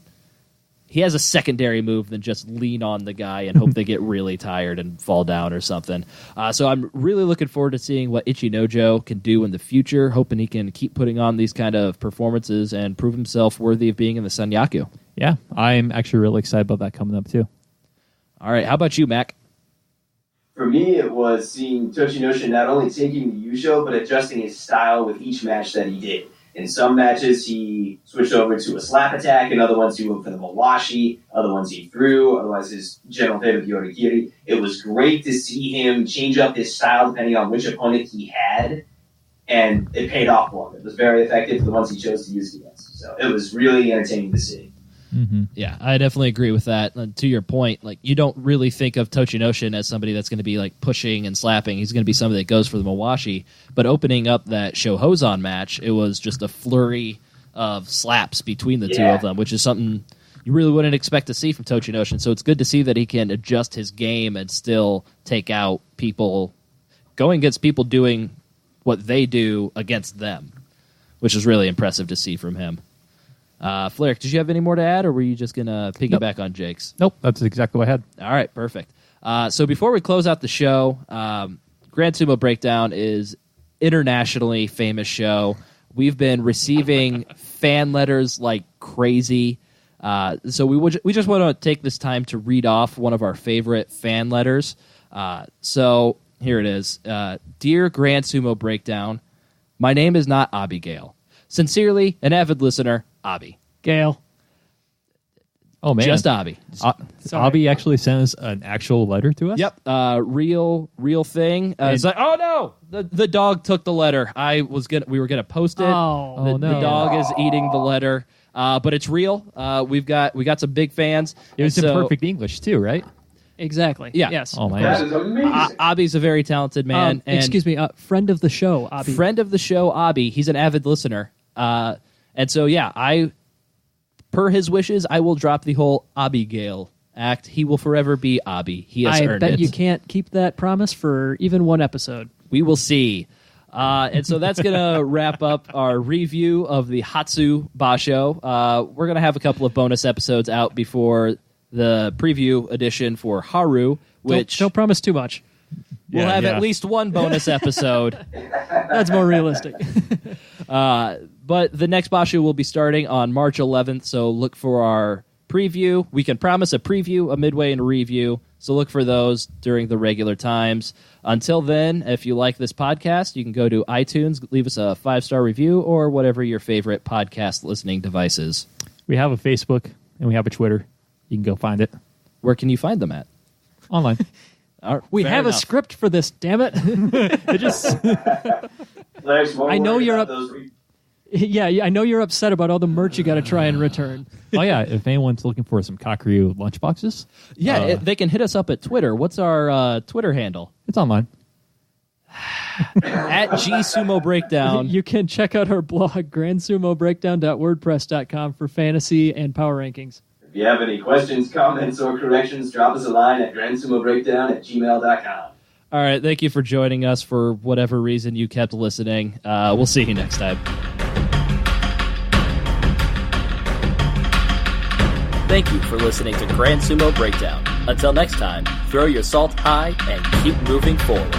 He has a secondary move than just lean on the guy and hope they get really tired and fall down or something. So I'm really looking forward to seeing what Ichinojo can do in the future, hoping he can keep putting on these kind of performances and prove himself worthy of being in the Sanyaku. Yeah, I'm actually really excited about that coming up too. All right, how about you, Mac? For me, it was seeing Tochinoshin not only taking the Yusho, but adjusting his style with each match that he did. In some matches, he switched over to a slap attack. In other ones, he went for the Mawashi. Other ones, he threw. Otherwise, his general favorite, Yorikiri. It was great to see him change up his style depending on which opponent he had, and it paid off for him. It was very effective for the ones he chose to use against. So it was really entertaining to see. Mm-hmm. Yeah, I definitely agree with that. To your point, like you don't really think of Tochinoshin as somebody that's going to be like pushing and slapping. He's going to be somebody that goes for the Mawashi. But opening up that Sho Hozan match, it was just a flurry of slaps between the two of them, which is something you really wouldn't expect to see from Tochinoshin. So it's good to see that he can adjust his game and still take out people, going against people doing what they do against them, which is really impressive to see from him. Flyric, did you have any more to add, or were you just going to piggyback on Jake's? Nope, that's exactly what I had. All right, perfect. So before we close out the show, Grand Sumo Breakdown is internationally famous show. We've been receiving fan letters like crazy. So we just want to take this time to read off one of our favorite fan letters. So here it is. Dear Grand Sumo Breakdown, my name is not Abigail. Sincerely, an avid listener, Abi. Gail. Oh man, Just Abi. Abi actually sends an actual letter to us. Yep, real thing. It's like, oh no, the dog took the letter. We were gonna post it. Oh, The no. dog is eating the letter. but it's real. We got some big fans. It was in perfect English too, right? Exactly. Yeah. Yes. Oh my That gosh. is amazing. Abby's a very talented man. And Excuse me. Friend of the show, Abby. friend of the show, Abby. He's an avid listener. And so, yeah, per his wishes, I will drop the whole Abigail act. He will forever be Abby. He has earned bet it. you can't keep that promise for even one episode. We will see. And so that's going to wrap up our review of the Hatsu basho. We're going to have a couple of bonus episodes out before the preview edition for Haru, which Don't promise too much. we'll have at least one bonus episode. That's more realistic. But the next basho will be starting on March 11th, so look for our preview. We can promise a preview, a midway, and a review, so look for those during the regular times. Until then, if you like this podcast, you can go to iTunes, leave us a 5-star review, or whatever your favorite podcast listening device is. We have a Facebook and we have a Twitter. You can go find it Where can you find them at? online. We Fair have enough. a script for this, damn it. It just Lex, one I know word you're about up- those Yeah, I know you're upset about all the merch you got to try and return. oh yeah, if anyone's looking for some Kakaryu lunchboxes, Yeah, they can hit us up at Twitter. What's our Twitter handle? it's online. At Sumo Breakdown. You can check out our blog, grandsumobreakdown.wordpress.com, for fantasy and power rankings. If you have any questions, comments, or corrections, drop us a line at grandsumobreakdown@gmail.com. All right, thank you for joining us for whatever reason you kept listening. We'll see you next time. Thank you for listening to Grand Sumo Breakdown. Until next time, throw your salt high and keep moving forward.